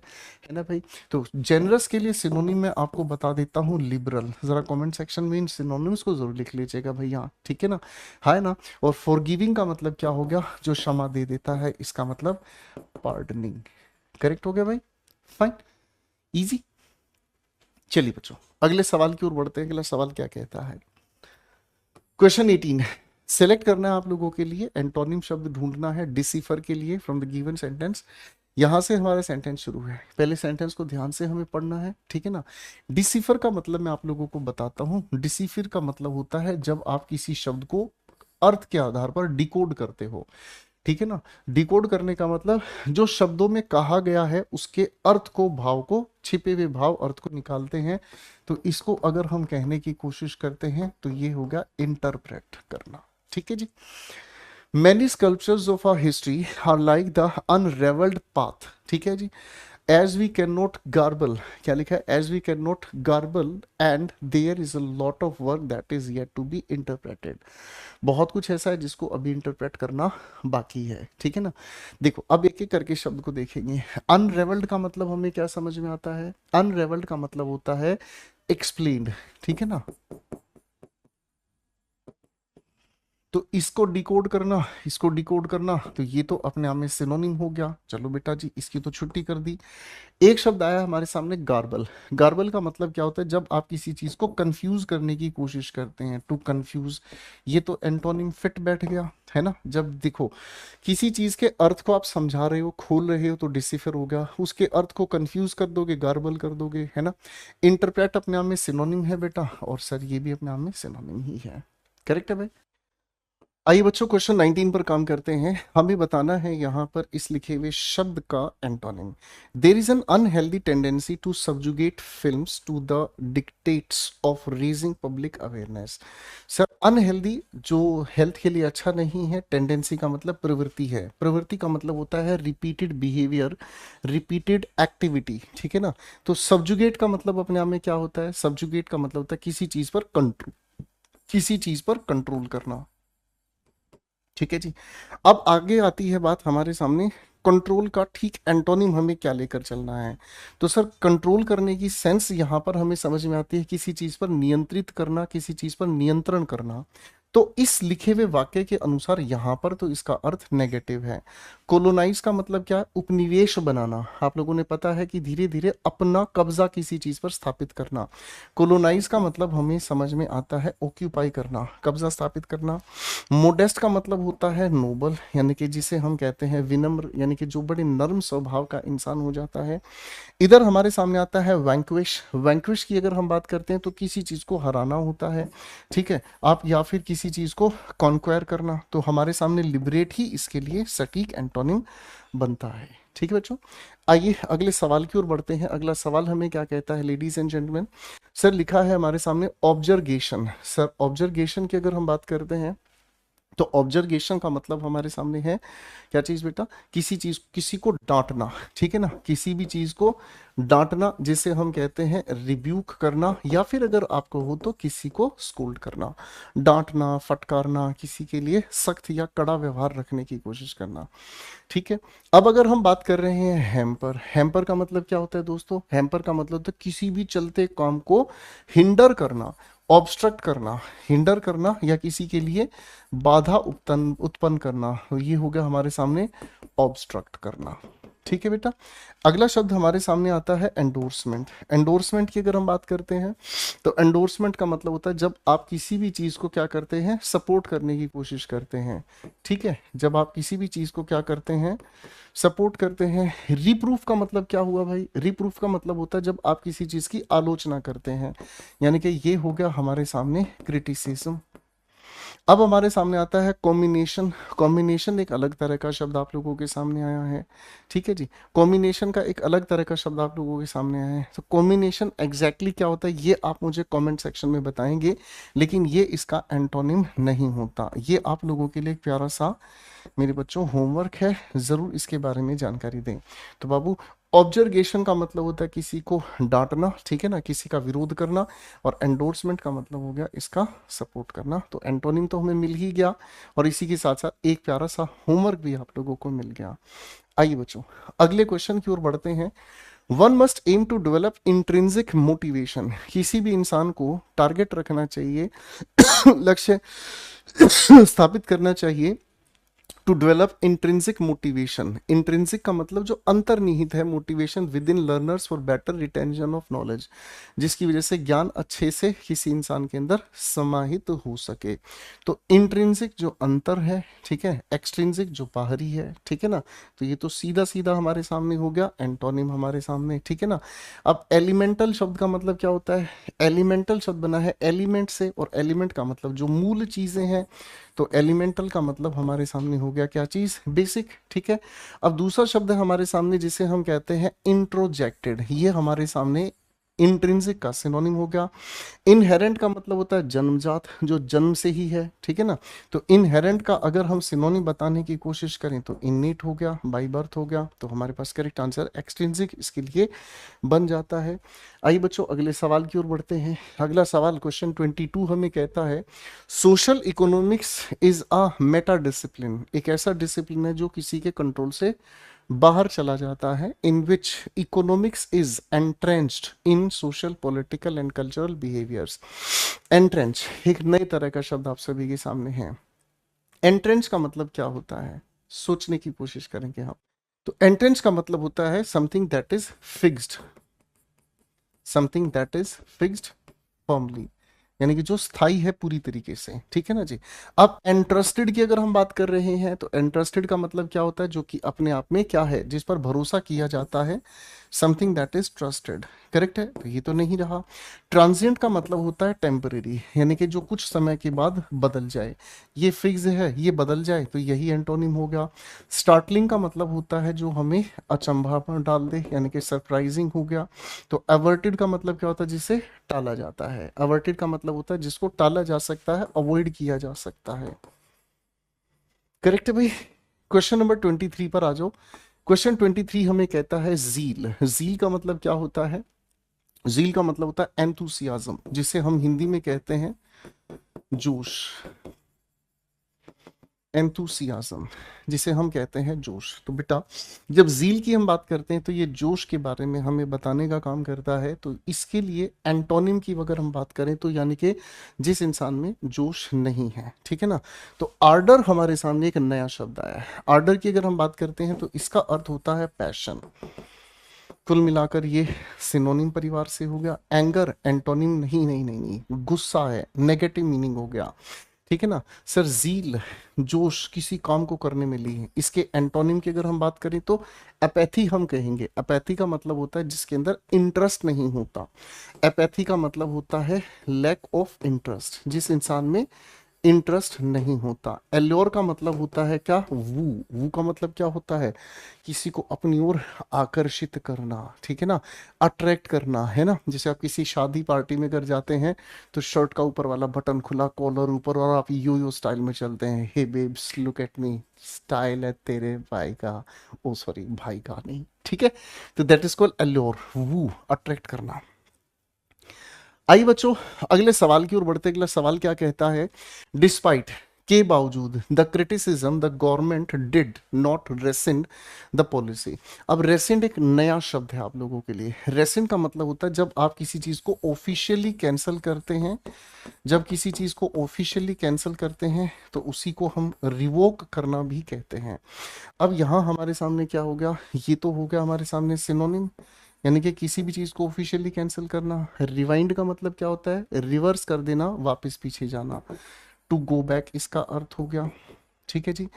ना भाई। तो जेनरस के लिए सिनोनिम मैं आपको बता देता हूँ, लिबरल। जरा कमेंट सेक्शन में इन सिनोनिम्स को जरूर लिख लीजिएगा भैया, ठीक है ना, है ना। और फॉरगिविंग का मतलब क्या हो गया, जो क्षमा दे देता है, इसका मतलब पार्डनिंग, करेक्ट हो गया भाई, फाइन, इजी। चलिए बच्चों अगले सवाल की ओर बढ़ते हैं। अगला सवाल क्या कहता है, क्वेश्चन 18 सेलेक्ट करना है आप लोगों के लिए, एंटोनिम शब्द ढूंढना है डिसिफर के लिए फ्रॉम द गिवन सेंटेंस। यहां से हमारा सेंटेंस शुरू है, पहले सेंटेंस को ध्यान से हमें पढ़ना है, ठीक है ना। डिसिफर का मतलब मैं आप लोगों को बताता हूं। डिसिफर का मतलब होता है जब आप किसी शब्द को अर्थ के आधार पर डिकोड करते हो, ठीक है ना। डिकोड करने का मतलब जो शब्दों में कहा गया है उसके अर्थ को, भाव को, छिपे हुए भाव अर्थ को निकालते हैं। तो इसको अगर हम कहने की कोशिश करते हैं तो ये होगा इंटरप्रेट करना, ठीक है जी। Many sculptures of our history are like the unraveled path, ठीक है जी। As we cannot garble, क्या लिखा है, as we cannot garble and there is a lot of work that is yet to be interpreted। बहुत कुछ ऐसा है जिसको अभी इंटरप्रेट करना बाकी है, ठीक है ना। देखो अब एक एक करके शब्द को देखेंगे। अनरेवल्ड का मतलब हमें क्या समझ में आता है, अनरेवल्ड का मतलब होता है एक्सप्लेन्ड, ठीक है ना। तो इसको डिकोड करना, इसको डिकोड करना, तो ये तो अपने आप में सिनोनिम हो गया। चलो बेटा जी इसकी तो छुट्टी कर दी। एक शब्द आया हमारे सामने, गार्बल। गार्बल का मतलब क्या होता है, जब आप किसी चीज को कंफ्यूज करने की कोशिश करते हैं, टू कंफ्यूज। ये तो एंटोनिम फिट बैठ गया, है ना। जब देखो किसी चीज के अर्थ को आप समझा रहे हो, खोल रहे हो, तो डिसिफर हो गया, उसके अर्थ को कंफ्यूज कर दोगे, गार्बल कर दोगे, है ना। इंटरप्रेट अपने आप में सिनोनिम है बेटा, और सर ये भी अपने आप में सिनोनिम ही है, करेक्ट है भाई। आइए बच्चों क्वेश्चन 19 पर काम करते हैं। हमें बताना है यहाँ पर इस लिखे हुए शब्द का antonym. There is an unhealthy tendency to subjugate films to the dictates of raising public awareness. Sir unhealthy जो हेल्थ के लिए अच्छा नहीं है, टेंडेंसी का मतलब प्रवृत्ति है, प्रवृत्ति का मतलब होता है रिपीटेड बिहेवियर, रिपीटेड एक्टिविटी, ठीक है ना। तो सबजुगेट का मतलब अपने आप में क्या होता है, सबजुगेट का मतलब होता है किसी चीज पर कंट्रोल, किसी चीज पर कंट्रोल करना, ठीक है जी। अब आगे आती है बात हमारे सामने कंट्रोल का ठीक एंटोनिम हमें क्या लेकर चलना है। तो सर कंट्रोल करने की सेंस यहाँ पर हमें समझ में आती है किसी चीज पर नियंत्रित करना, किसी चीज पर नियंत्रण करना। तो इस लिखे हुए वाक्य के अनुसार यहाँ पर तो इसका अर्थ नेगेटिव है। कोलोनाइज का मतलब क्या है, उपनिवेश बनाना। आप लोगों ने पता है कि धीरे धीरे अपना कब्जा किसी चीज पर स्थापित करना। कोलोनाइज का मतलब हमें समझ में आता है ऑक्यूपाई करना, कब्जा स्थापित करना। मोडेस्ट का मतलब होता है नोबल, यानी कि जिसे हम कहते हैं विनम्र, यानी कि जो बड़े नर्म स्वभाव का इंसान हो जाता है। इधर हमारे सामने आता है वैंक्विश। वैंक्विश की अगर हम बात करते हैं तो किसी चीज को हराना होता है, ठीक है आप, या फिर किसी चीज को कॉन्क्वायर करना। तो हमारे सामने लिबरेट ही इसके लिए सटीक एंटोनिम बनता है। ठीक है बच्चों, आइए अगले सवाल की ओर बढ़ते हैं। अगला सवाल हमें क्या कहता है लेडीज एंड जेंटलमैन। सर लिखा है हमारे सामने ऑब्जर्वेशन। सर ऑब्जर्वेशन की अगर हम बात करते हैं तो ऑब्जर्वेशन का मतलब हमारे सामने है क्या चीज बेटा, किसी चीज, किसी को डांटना, ठीक है ना, किसी भी चीज को डांटना जिसे हम कहते हैं रिब्यूक करना, या फिर अगर आपको हो तो किसी को स्कोल्ड करना। डांटना, फटकारना, किसी के लिए सख्त या कड़ा व्यवहार रखने की कोशिश करना। ठीक है, अब अगर हम बात कर रहे हैं हैम्पर। हैम्पर का मतलब क्या होता है दोस्तों, हैम्पर का मतलब होता है किसी भी चलते काम को हिंडर करना, ऑब्स्ट्रक्ट करना, हिंडर करना या किसी के लिए बाधा उत्पन्न उत्पन्न करना। ये हो गया हमारे सामने ऑब्स्ट्रक्ट करना। ठीक है बेटा, अगला शब्द हमारे सामने आता है एंडोर्समेंट। एंडोर्समेंट की अगर हम बात करते हैं तो एंडोर्समेंट का मतलब होता है जब आप किसी भी चीज को क्या करते हैं, सपोर्ट करने की कोशिश करते हैं। ठीक है, जब आप किसी भी चीज को क्या करते हैं, सपोर्ट करते हैं। रिप्रूफ का मतलब क्या हुआ भाई, रिप्रूफ का मतलब होता है जब आप किसी चीज की आलोचना करते हैं, यानी कि ये हो गया हमारे सामने क्रिटिसिज्म। अब हमारे सामने आता है कॉम्बिनेशन। कॉम्बिनेशन एक अलग तरह का शब्द आप लोगों के सामने आया है। ठीक है जी, कॉम्बिनेशन का एक अलग तरह का शब्द आप लोगों के सामने आया है। तो कॉम्बिनेशन एग्जैक्टली क्या होता है ये आप मुझे कमेंट सेक्शन में बताएंगे, लेकिन ये इसका एंटोनिम नहीं होता। ये आप लोगों के लिए एक प्यारा सा मेरे बच्चों होमवर्क है, जरूर इसके बारे में जानकारी दें। तो बाबू, ऑब्जर्वेशन का मतलब होता है किसी को डांटना, ठीक है ना, किसी का विरोध करना, और एंडोर्समेंट का मतलब हो गया इसका सपोर्ट करना। तो एंटोनिम तो हमें मिल ही गया, और इसी के साथ साथ एक प्यारा सा होमवर्क भी आप लोगों को मिल गया। आइए बच्चों अगले क्वेश्चन की ओर बढ़ते हैं। One must aim to develop intrinsic motivation. किसी भी इंसान को टारगेट रखना चाहिए, लक्ष्य स्थापित करना चाहिए to develop intrinsic motivation. Intrinsic का मतलब जो अंतर्निहित है, motivation within learners for better retention of knowledge, जिसकी वजह से ज्ञान अच्छे से किसी इंसान के अंदर समाहित हो सके। तो इंट्रिंसिक जो अंतर है, ठीक है, एक्सट्रिंसिक जो बाहरी है, ठीक है ना। तो ये तो सीधा सीधा हमारे सामने हो गया एंटोनिम हमारे सामने, ठीक है ना। अब एलिमेंटल शब्द का मतलब क्या होता है, एलिमेंटल शब्द बना है एलिमेंट से, और एलिमेंट का मतलब जो मूल चीजें हैं। तो एलिमेंटल का मतलब हमारे सामने हो गया क्या चीज, बेसिक। ठीक है, अब दूसरा शब्द है हमारे सामने जिसे हम कहते हैं इंट्रोजेक्टेड। ये हमारे सामने इंट्रिंसिक का सिनोनिम हो गया। इनहेरेंट का मतलब होता है जन्मजात, जो जन्म से ही है, ठीक है ना। तो इनहेरेंट का अगर हम सिनोनिम बताने की कोशिश करें तो इननेट हो गया, बाई बर्थ हो गया। तो हमारे पास करेक्ट आंसर एक्सट्रिंसिक इसके लिए बन जाता है। आइए बच्चों अगले सवाल की ओर बढ़ते हैं। अगला सवाल क्वेश्चन 22 हमें कहता है social economics is a Meta discipline. एक ऐसा डिसिप्लिन है जो किसी के कंट्रोल से बाहर चला जाता है। In which economics is entrenched in social, political and cultural behaviours. Entrench एक नए तरह का शब्द आप सभी के सामने है। एंट्रेंच का मतलब क्या होता है, सोचने की कोशिश करेंगे हम। तो एंट्रेंच का मतलब होता है something that is fixed, something that is fixed firmly, यानी कि जो स्थाई है पूरी तरीके से, ठीक है ना जी। अब इंटरेस्टेड की अगर हम बात कर रहे हैं तो इंटरेस्टेड का मतलब क्या होता है, जो कि अपने आप में क्या है, जिस पर भरोसा किया जाता है, something that is trusted. Correct है, तो ये तो नहीं रहा। ट्रांजिएंट का मतलब होता है टेम्परेरी, यानी कि जो कुछ समय के बाद बदल जाए। ये फिक्स है, ये बदल जाए, तो यही एंटोनिम हो गया। स्टार्टलिंग का मतलब होता है जो हमें अचंभा पर डाल दे, यानी कि सरप्राइजिंग हो गया। तो अवर्टेड का मतलब क्या होता है, जिसे टाला जाता है। अवर्टेड का मतलब होता है जिसको टाला जा सकता है, अवॉइड किया जा सकता है। करेक्ट है भाई। क्वेश्चन नंबर 23 पर आ जाओ। क्वेश्चन 23 हमें कहता है जील। जील का मतलब क्या होता है, जील का मतलब होता है एंथुसियाज्म, जिसे हम हिंदी में कहते हैं जोश। एंथुसियाज्म, जिसे हम कहते हैं जोश। तो बेटा जब जील की हम बात करते हैं तो ये जोश के बारे में हमें बताने का काम करता है। तो इसके लिए एंटोनिम की अगर हम बात करें तो यानी कि जिस इंसान में जोश नहीं है, ठीक है ना। तो आर्डर हमारे सामने एक नया शब्द आया है। आर्डर की अगर हम बात करते हैं तो इसका अर्थ होता है पैशन। कुल मिलाकर ये सिनोनिम परिवार से हो गया। एंगर एंटोनिम नहीं नहीं नहीं नहीं, गुस्सा है, नेगेटिव मीनिंग हो गया, ठीक है ना। सर जील, जोश किसी काम को करने में ली है। इसके एंटोनिम की अगर हम बात करें तो अपैथी हम कहेंगे। अपैथी का मतलब होता है जिसके अंदर इंटरेस्ट नहीं होता। अपैथी का मतलब होता है लैक ऑफ इंटरेस्ट, जिस इंसान में इंटरेस्ट नहीं होता। एल्योर का मतलब होता है क्या, वू। वू का मतलब क्या होता है, किसी को अपनी ओर आकर्षित करना, ठीक है ना, अट्रैक्ट करना, है ना। जैसे आप किसी शादी पार्टी में अगर जाते हैं तो शर्ट का ऊपर वाला बटन खुला, कॉलर ऊपर, और आप यो यो स्टाइल में चलते हैं, hey babes look at me, style है तेरे भाई का, ओ सॉरी भाई का नहीं, ठीक है। तो that is called allure, woo, attract करना। आइए बच्चों अगले सवाल की ओर बढ़ते। अगला सवाल क्या कहता है, डिस्पाइट, के बावजूद, the criticism the government did not rescind the policy. अब रेसिंड एक नया शब्द है आप लोगों के लिए। रेसिंड का मतलब होता है जब आप किसी चीज को ऑफिशियली कैंसिल करते हैं। जब किसी चीज को ऑफिशियली कैंसिल करते हैं तो उसी को हम रिवोक करना भी कहते हैं। अब यहाँ हमारे सामने क्या हो गया, ये तो हो गया हमारे सामने सिनोनिम, यानी कि किसी भी चीज को ऑफिशियली कैंसिल करना। रिवाइंड का मतलब क्या होता है, रिवर्स कर देना, वापस पीछे जाना, टू गो बैक, इसका अर्थ हो गया, ठीक है जी।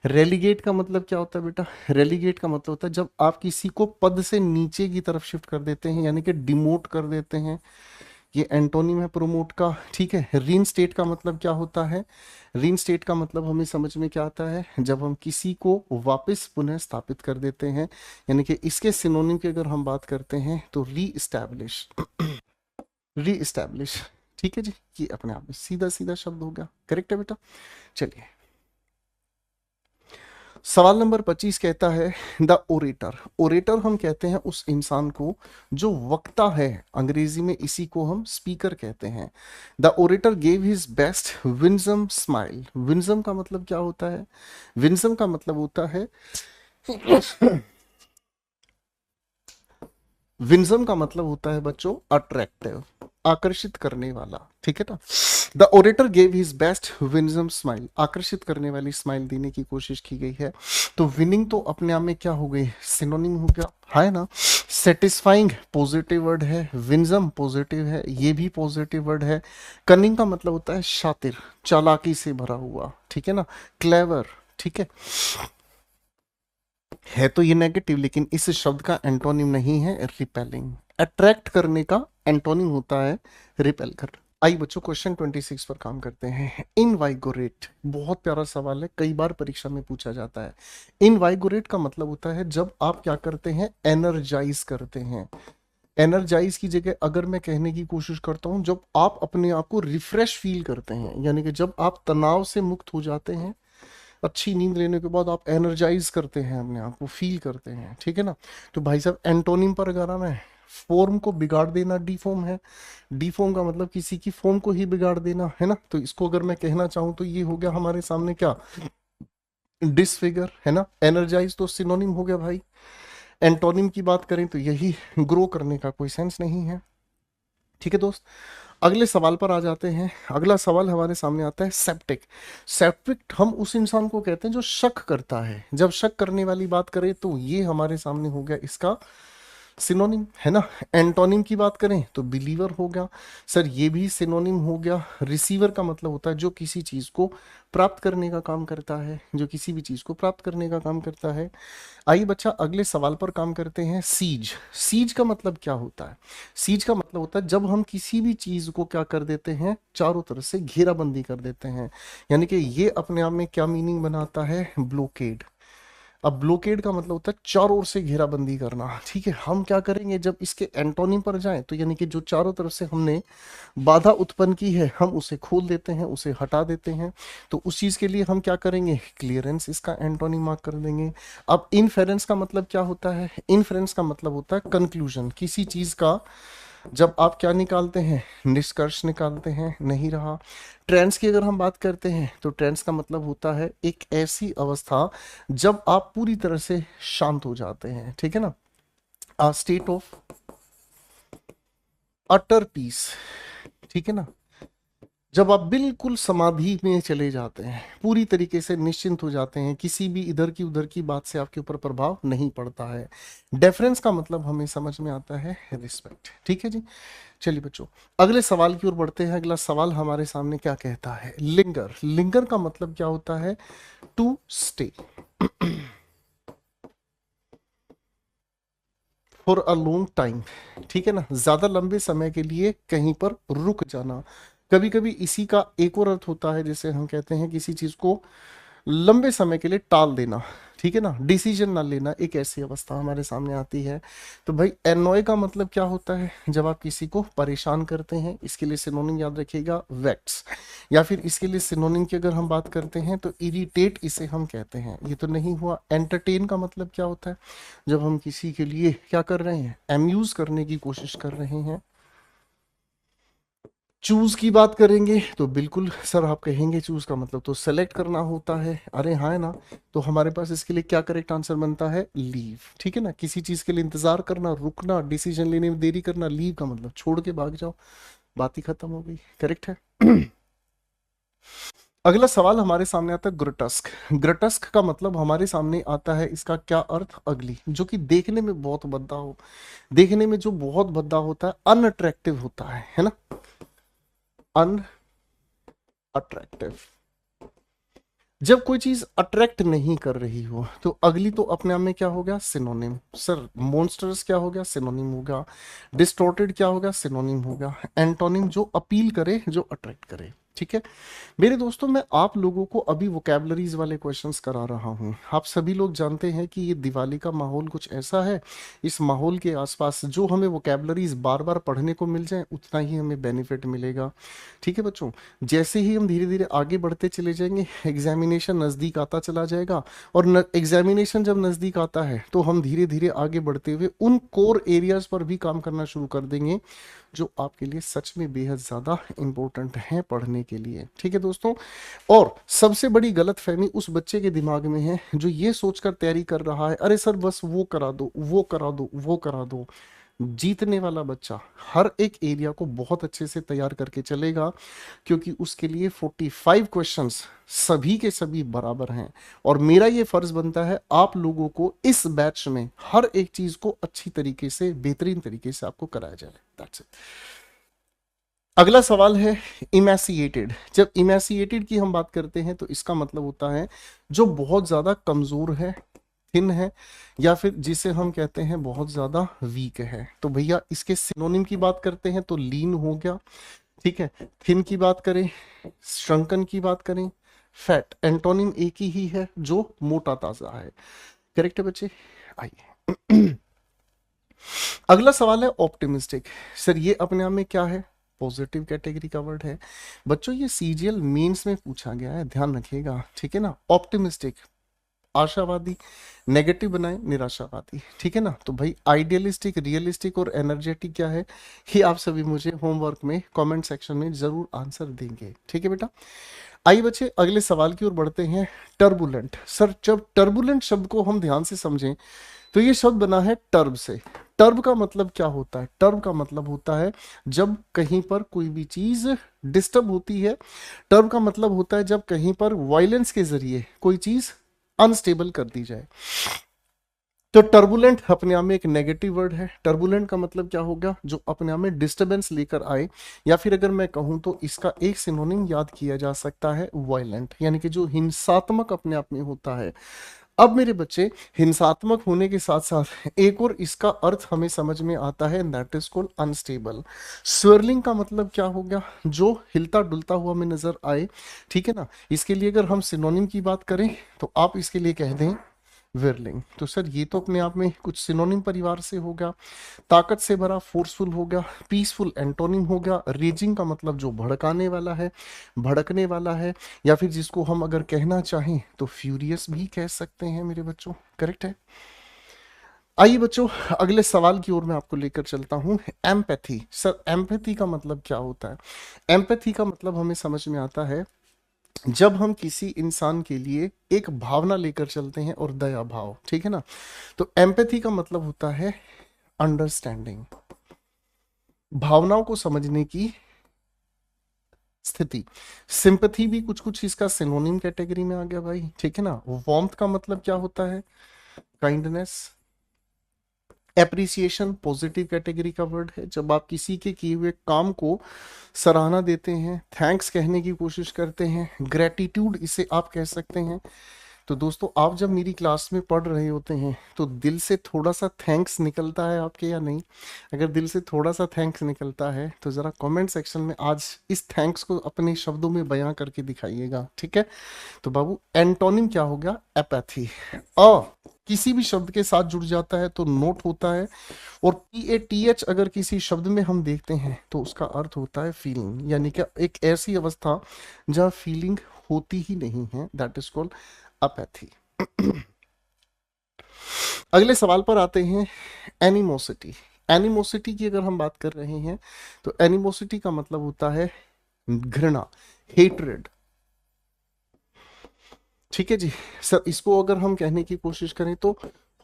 रेलीगेट का मतलब क्या होता है बेटा, रेलीगेट का मतलब होता है जब आप किसी को पद से नीचे की तरफ शिफ्ट कर देते हैं, यानी कि डिमोट कर देते हैं। ये एंटोनिम है प्रोमोट का, ठीक है। रीइंस्टेट का मतलब क्या होता है, रीइंस्टेट का मतलब हमें समझ में क्या आता है, जब हम किसी को वापस पुनः स्थापित कर देते हैं। यानी कि इसके सिनोनिम की अगर हम बात करते हैं तो री इस्टेब्लिश, री इस्टेब्लिश, ठीक है जी। ये अपने आप में सीधा सीधा शब्द हो गया, करेक्ट है बेटा। चलिए सवाल नंबर 25 कहता है, द ओरेटर। ओरेटर हम कहते हैं उस इंसान को जो वक्ता है, अंग्रेजी में इसी को हम स्पीकर कहते हैं। The orator gave his best winsome smile. Winsome का मतलब क्या होता है, विंजम का मतलब होता है विंजम का मतलब होता है बच्चों अट्रैक्टिव, आकर्षित करने वाला, ठीक है ना। The orator gave his best winsome smile, आकर्षित करने वाली स्माइल देने की कोशिश की गई है। तो विनिंग तो अपने आप में क्या हो गई, सिनोनिम हो गया, है ना। सेटिस्फाइंग पॉजिटिव वर्ड है, विंजम पॉजिटिव है, ये भी पॉजिटिव वर्ड है। कनिंग का मतलब होता है शातिर, चालाकी से भरा हुआ, ठीक है ना। क्लेवर, ठीक है तो ये नेगेटिव, लेकिन इस शब्द का एंटोनिम नहीं है रिपेलिंग। अट्रैक्ट करने का एंटोनिम होता है रिपेल कर। आइए बच्चों क्वेश्चन 26 पर काम करते हैं। इनवाइगोरेट, बहुत प्यारा सवाल है, कई बार परीक्षा में पूछा जाता है। इनवाइगोरेट का मतलब होता है जब आप क्या करते हैं, एनर्जाइज करते हैं। एनर्जाइज की जगह अगर मैं कहने की कोशिश करता हूं, जब आप अपने आप को रिफ्रेश फील करते हैं, यानी कि जब आप तनाव से मुक्त हो जाते हैं, अच्छी नींद लेने के बाद आप एनर्जाइज करते हैं, अपने आप को फील करते हैं, ठीक है ना। तो भाई साहब एंटोनिम पर अगर आना है, फॉर्म को बिगाड़ देना डीफॉर्म है। डीफॉर्म का मतलब किसी की फॉर्म को ही बिगाड़ देना, है ना। तो इसको अगर मैं कहना चाहूँ तो ये हो गया हमारे सामने क्या, डिसफिगर, है ना। एनर्जाइज तो सिनोनिम हो गया भाई। एंटोनिम की बात करें तो यही, ग्रो करने का कोई सेंस नहीं है, ठीक है दोस्त। अगले सवाल पर आ जाते हैं। अगला सवाल हमारे सामने आता है सेप्टिक। सेप्टिक हम उस इंसान को कहते हैं जो शक करता है। जब शक करने वाली बात करें तो ये हमारे सामने हो गया इसका सिनोनिम, है ना। एंटोनिम की बात करें तो बिलीवर हो गया। सर ये भी सिनोनिम हो गया। रिसीवर का मतलब होता है जो किसी चीज को प्राप्त करने का काम करता है, जो किसी भी चीज को प्राप्त करने का काम करता है। आइए बच्चा अगले सवाल पर काम करते हैं। सीज, सीज का मतलब क्या होता है, सीज का मतलब होता है जब हम किसी भी चीज को क्या कर देते हैं, चारों तरफ से घेराबंदी कर देते हैं। यानी कि ये अपने आप में क्या मीनिंग बनाता है, ब्लॉकेड। अब ब्लॉकेड का मतलब होता है चारों ओर से घेराबंदी करना, ठीक है। हम क्या करेंगे जब इसके एंटोनिम पर जाएं तो यानी कि जो चारों तरफ से हमने बाधा उत्पन्न की है हम उसे खोल देते हैं, उसे हटा देते हैं। तो उस चीज के लिए हम क्या करेंगे, क्लियरेंस इसका एंटोनिम मार्क कर देंगे। अब इनफेरेंस का मतलब क्या होता है, इनफेरेंस का मतलब होता है कंक्लूजन, किसी चीज का जब आप क्या निकालते हैं, निष्कर्ष निकालते हैं, नहीं रहा। ट्रेंड्स की अगर हम बात करते हैं तो ट्रेंड्स का मतलब होता है एक ऐसी अवस्था जब आप पूरी तरह से शांत हो जाते हैं, ठीक है ना, a state of utter peace, ठीक है ना, जब आप बिल्कुल समाधि में चले जाते हैं, पूरी तरीके से निश्चिंत हो जाते हैं, किसी भी इधर की उधर की बात से आपके ऊपर प्रभाव नहीं पड़ता है। डेफरेंस का मतलब हमें समझ में आता है रिस्पेक्ट, ठीक है जी। चलिए बच्चों, अगले सवाल की ओर बढ़ते हैं। अगला सवाल हमारे सामने क्या कहता है, लिंगर। लिंगर का मतलब क्या होता है, to stay for a long time, ठीक है ना, ज्यादा लंबे समय के लिए कहीं पर रुक जाना। कभी कभी इसी का एक और अर्थ होता है, जैसे हम कहते हैं किसी चीज को लंबे समय के लिए टाल देना, ठीक है ना, डिसीजन ना लेना, एक ऐसी अवस्था हमारे सामने आती है। तो भाई एनॉय का मतलब क्या होता है, जब आप किसी को परेशान करते हैं, इसके लिए सिनोनिम याद रखिएगा वेक्स, या फिर इसके लिए सिनोनिम की अगर हम बात करते हैं तो इरिटेट इसे हम कहते हैं। ये तो नहीं हुआ। एंटरटेन का मतलब क्या होता है, जब हम किसी के लिए क्या कर रहे हैं, अम्यूज करने की कोशिश कर रहे हैं। चूज की बात करेंगे तो बिल्कुल सर आप कहेंगे चूज का मतलब तो सेलेक्ट करना होता है, अरे हाँ है ना। तो हमारे पास इसके लिए क्या करेक्ट आंसर बनता है, लीव, ठीक है ना, किसी चीज के लिए इंतजार करना, रुकना, डिसीजन लेने में देरी करना। लीव का मतलब छोड़ के भाग जाओ, बात ही खत्म हो गई, करेक्ट है। अगला सवाल हमारे सामने आता है ग्रोटस्क। ग्रोटस्क का मतलब हमारे सामने आता है, इसका क्या अर्थ, अगली, जो कि देखने में बहुत भद्दा हो। देखने में जो बहुत भद्दा होता है, अनअट्रैक्टिव होता है ना, अनअट्रैक्टिव। जब कोई चीज अट्रैक्ट नहीं कर रही हो तो अगली तो अपने आप में क्या हो गया, सिनोनिम। सर मॉन्स्टर्स क्या हो गया, सिनोनिम हो गया। डिस्टॉर्टेड क्या हो गया, सिनोनिम हो गया। एंटोनिम जो अपील करे, जो अट्रैक्ट करे, ठीक है। मेरे दोस्तों, मैं आप लोगों को अभी वोकैबलरीज वाले क्वेश्चंस करा रहा हूँ। आप सभी लोग जानते हैं कि ये दिवाली का माहौल कुछ ऐसा है, इस माहौल के आसपास जो हमें वोकैबलरीज बार बार पढ़ने को मिल जाए उतना ही हमें बेनिफिट मिलेगा, ठीक है बच्चों। जैसे ही हम धीरे धीरे आगे बढ़ते चले जाएंगे, एग्जामिनेशन नज़दीक आता चला जाएगा, और एग्जामिनेशन जब नज़दीक आता है तो हम धीरे धीरे आगे बढ़ते हुए उन कोर एरियाज पर भी काम करना शुरू कर देंगे जो आपके लिए सच में बेहद ज़्यादा इंपॉर्टेंट हैं पढ़ने के लिए, ठीक है दोस्तों। और सबसे बड़ी गलत फहमी उस बच्चे के दिमाग में है जो ये सोचकर तैयारी कर रहा है, अरे सर बस वो करा दो, वो करा दो, वो करा दो। जीतने वाला बच्चा हर एक एरिया को बहुत अच्छे से तैयार करके चलेगा, क्योंकि उसके लिए 45 क्वेश्चंस सभी के सभी बराबर हैं। और मेरा ये फर्ज बनता है आप लोगों को इस बैच में हर एक चीज को अच्छी तरीके से, बेहतरीन तरीके से आपको कराया जाए। That's it. अगला सवाल है इमेसिएटेड। जब इमेसिएटेड की हम बात करते हैं तो इसका मतलब होता है जो बहुत ज्यादा कमजोर है, थिन है, या फिर जिसे हम कहते हैं बहुत ज्यादा वीक है। तो भैया इसके सिनोनिम की बात करते हैं तो लीन हो गया, ठीक है। थिन की बात करें, श्रंकन की बात करें, फैट। एंटोनिम एक ही है जो मोटा ताजा है, करेक्ट है बच्चे। आइए अगला सवाल है ऑप्टिमिस्टिक। सर ये अपने आप में क्या है, पॉजिटिव कैटेगरी का वर्ड है बच्चों। ये सीजीएल मेंस में पूछा गया है, ध्यान रखिएगा, ठीक है ना। ऑप्टिमिस्टिक आशावादी, नेगेटिव बनाए निराशावादी, ठीक है ना। तो भाई आइडियलिस्टिक, रियलिस्टिक और एनर्जेटिक क्या है, ये आप सभी मुझे होमवर्क में कमेंट सेक्शन में जरूर आंसर देंगे, ठीक है बेटा। आइए बच्चे अगले सवाल की ओर बढ़ते हैं। टर्बुलेंट। सर जब टर्बुलेंट शब्द को हम ध्यान से समझें तो ये शब्द बना है टर्ब से। टर्ब का मतलब क्या होता है, टर्ब का मतलब होता है जब कहीं पर कोई भी चीज डिस्टर्ब होती है। टर्ब का मतलब होता है जब कहीं पर वायलेंस के जरिए कोई चीज अनस्टेबल कर दी जाए। तो टर्बुलेंट अपने आप में एक नेगेटिव वर्ड है। टर्बुलेंट का मतलब क्या होगा, जो अपने आप में डिस्टरबेंस लेकर आए, या फिर अगर मैं कहूं तो इसका एक सिनोनिम याद किया जा सकता है वायलेंट, यानी कि जो हिंसात्मक अपने आप में होता है। अब मेरे बच्चे, हिंसात्मक होने के साथ साथ एक और इसका अर्थ हमें समझ में आता है, that is called unstable. Swirling का मतलब क्या हो गया, जो हिलता डुलता हुआ में नजर आए, ठीक है ना। इसके लिए अगर हम सिनोनिम की बात करें तो आप इसके लिए कह दें विरलिंग। तो सर ये तो अपने आप में कुछ सिनोनिम परिवार से हो गया। ताकत से भरा फोर्सफुल हो गया, पीसफुल एंटोनिम हो गया। रेजिंग का मतलब जो भड़काने वाला है, भड़कने वाला है, या फिर जिसको हम अगर कहना चाहें तो फ्यूरियस भी कह सकते हैं मेरे बच्चों, करेक्ट है। आइए बच्चों, अगले सवाल की ओर मैं आपको लेकर चलता हूं। एम्पैथी। सर एम्पैथी का मतलब क्या होता है? एम्पैथी का मतलब हमें समझ में आता है जब हम किसी इंसान के लिए एक भावना लेकर चलते हैं और दया भाव, ठीक है ना। तो एम्पैथी का मतलब होता है अंडरस्टैंडिंग, भावनाओं को समझने की स्थिति। सिंपैथी भी कुछ कुछ इसका सिनोनिम कैटेगरी में आ गया भाई, ठीक है ना। वार्मथ का मतलब क्या होता है? काइंडनेस। एप्रिसिएशन पॉजिटिव कैटेगरी का वर्ड है, जब आप किसी के किए हुए काम को सराहना देते हैं, थैंक्स कहने की कोशिश करते हैं, ग्रेटिट्यूड इसे आप कह सकते हैं। तो दोस्तों, आप जब मेरी क्लास में पढ़ रहे होते हैं तो दिल से थोड़ा सा थैंक्स निकलता है आपके या नहीं? अगर दिल से थोड़ा सा थैंक्स निकलता है तो ज़रा कमेंट सेक्शन में आज इस थैंक्स को अपने शब्दों में बयां करके दिखाइएगा, ठीक है। तो बाबू, एंटोनिम क्या हो गया? एपैथी। अ किसी भी शब्द के साथ जुड़ जाता है तो नोट होता है, और PATH अगर किसी शब्द में हम देखते हैं तो उसका अर्थ होता है फीलिंग, यानी कि एक ऐसी अवस्था जहाँ फीलिंग होती ही नहीं है, दैट इज कॉल्ड अपैथी। अगले सवाल पर आते हैं। एनिमोसिटी। एनिमोसिटी की अगर हम बात कर रहे हैं तो एनिमोसिटी का मतलब होता है घृणा, हेट्रेड, ठीक है जी। सर इसको अगर हम कहने की कोशिश करें तो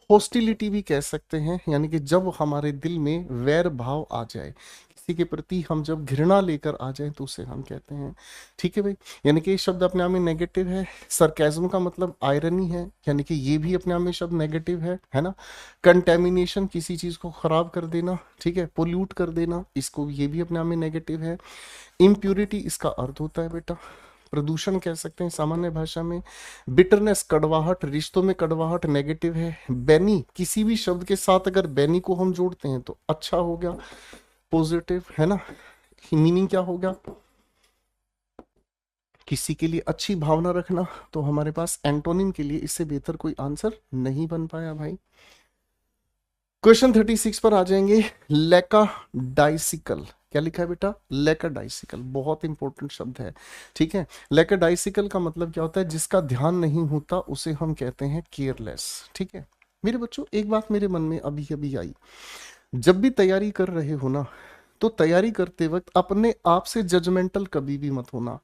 हॉस्टिलिटी भी कह सकते हैं, यानी कि जब हमारे दिल में वैर भाव आ जाए, किसी के प्रति हम जब घृणा लेकर आ जाए तो उसे हम कहते हैं, ठीक है भाई। यानी कि ये शब्द अपने आप में नेगेटिव है। सरकाज़म का मतलब आयरनी है, यानी कि ये भी अपने आप में शब्द नेगेटिव है ना। कंटेमिनेशन, किसी चीज को खराब कर देना, ठीक है, पोल्यूट कर देना, इसको ये भी अपने आप में नेगेटिव है। इम्प्यूरिटी इसका अर्थ होता है बेटा प्रदूषण, कह सकते हैं सामान्य भाषा में। बिटरनेस, कड़वाहट, रिश्तों में कड़वाहट नेगेटिव है। बैनी, किसी भी शब्द के साथ अगर बैनी को हम जोड़ते हैं तो अच्छा हो गया, पॉजिटिव, है ना। मीनिंग क्या होगा? किसी के लिए अच्छी भावना रखना। तो हमारे पास एंटोनिम के लिए इससे बेहतर कोई आंसर नहीं बन पाया भाई। क्वेश्चन 36 पर आ जाएंगे। लेका डाइसिकल। क्या लिखा है बेटा? लेका डाइसिकल, बहुत इंपॉर्टेंट शब्द है, ठीक है। लेका डाइसिकल का मतलब क्या होता है? जिसका ध्यान नहीं होता उसे हम कहते हैं केयरलेस, ठीक है। मेरे बच्चों, एक बात मेरे मन में अभी अभी आई। जब भी तैयारी कर रहे हो ना, तो तैयारी करते वक्त अपने आप से जजमेंटल कभी भी मत होना।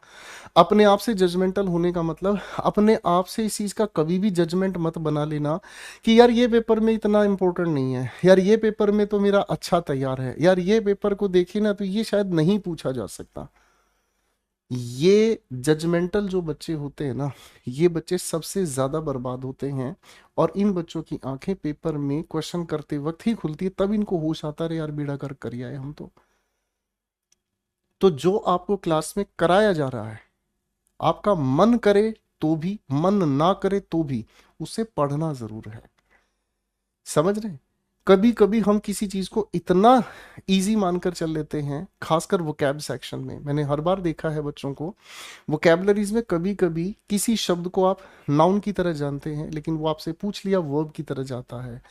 अपने आप से जजमेंटल होने का मतलब अपने आप से इस चीज का कभी भी जजमेंट मत बना लेना कि यार ये पेपर में इतना इंपॉर्टेंट नहीं है, यार ये पेपर में तो मेरा अच्छा तैयार है, यार ये पेपर को देखे ना तो ये शायद नहीं पूछा जा सकता। ये जजमेंटल जो बच्चे होते हैं ना, ये बच्चे सबसे ज्यादा बर्बाद होते हैं। और इन बच्चों की आंखें पेपर में क्वेश्चन करते वक्त ही खुलती है, तब इनको होश आता है यार बेड़ा कर कर आए हम तो जो आपको क्लास में कराया जा रहा है, आपका मन करे तो भी, मन ना करे तो भी उसे पढ़ना जरूर है। समझ रहे हैं? कभी कभी हम किसी चीज को इतना इजी मानकर चल लेते हैं, खासकर वोकैब सेक्शन में मैंने हर बार देखा है बच्चों को। वोकैबलरीज में कभी कभी किसी शब्द को आप नाउन की तरह जानते हैं, लेकिन वो आपसे पूछ लिया वर्ब की तरह जाता है।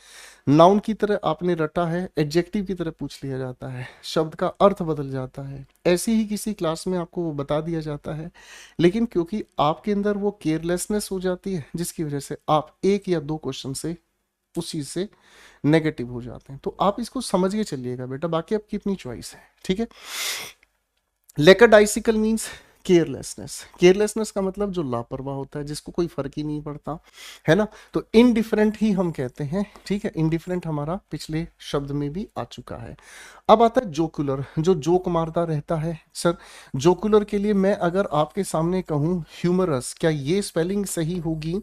नाउन की तरह आपने रटा है, एडजेक्टिव की तरह पूछ लिया जाता है, शब्द का अर्थ बदल जाता है। ऐसी ही किसी क्लास में आपको वो बता दिया जाता है, लेकिन क्योंकि आपके अंदर वो केयरलेसनेस हो जाती है, जिसकी वजह से आप एक या दो क्वेश्चन से उस चीज से नेगेटिव हो जाते हैं। तो आप इसको समझ के चलिएगा बेटा, बाकी आपकी अपनी चॉइस है, ठीक है। लेकरडाइसिकल मीन्स केयरलेसनेस। केयरलेसनेस का मतलब जो लापरवाह होता है, जिसको कोई फर्क ही नहीं पड़ता, है ना। तो इनडिफरेंट ही हम कहते हैं, ठीक है। इनडिफरेंट हमारा पिछले शब्द में भी आ चुका है। अब आता है जोकुलर, जो जोक मारता रहता है। सर जोकुलर के लिए मैं अगर आपके सामने कहूं ह्यूमरस, क्या ये स्पेलिंग सही होगी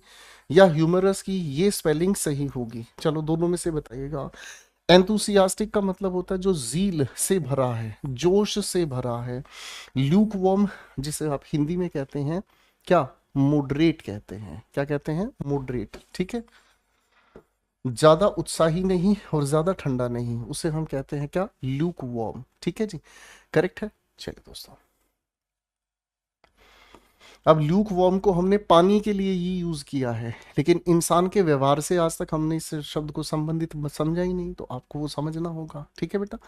या ह्यूमरस की ये स्पेलिंग सही होगी? चलो दोनों में से बताइएगा। एंथुसियास्टिक का मतलब होता है जो जील से भरा है, जोश से भरा है। ल्यूक वॉर्म, जिसे आप हिंदी में कहते हैं क्या? मॉडरेट कहते हैं। क्या कहते हैं? मॉडरेट, ठीक है। ज्यादा उत्साही नहीं और ज्यादा ठंडा नहीं, उसे हम कहते हैं क्या? ल्यूक वॉर्म, ठीक है जी, करेक्ट है। चलिए दोस्तों, अब ल्यूक वार्म को हमने पानी के लिए ही यूज किया है, लेकिन इंसान के व्यवहार से आज तक हमने इस शब्द को संबंधित समझा ही नहीं, तो आपको वो समझना होगा, ठीक है बेटा।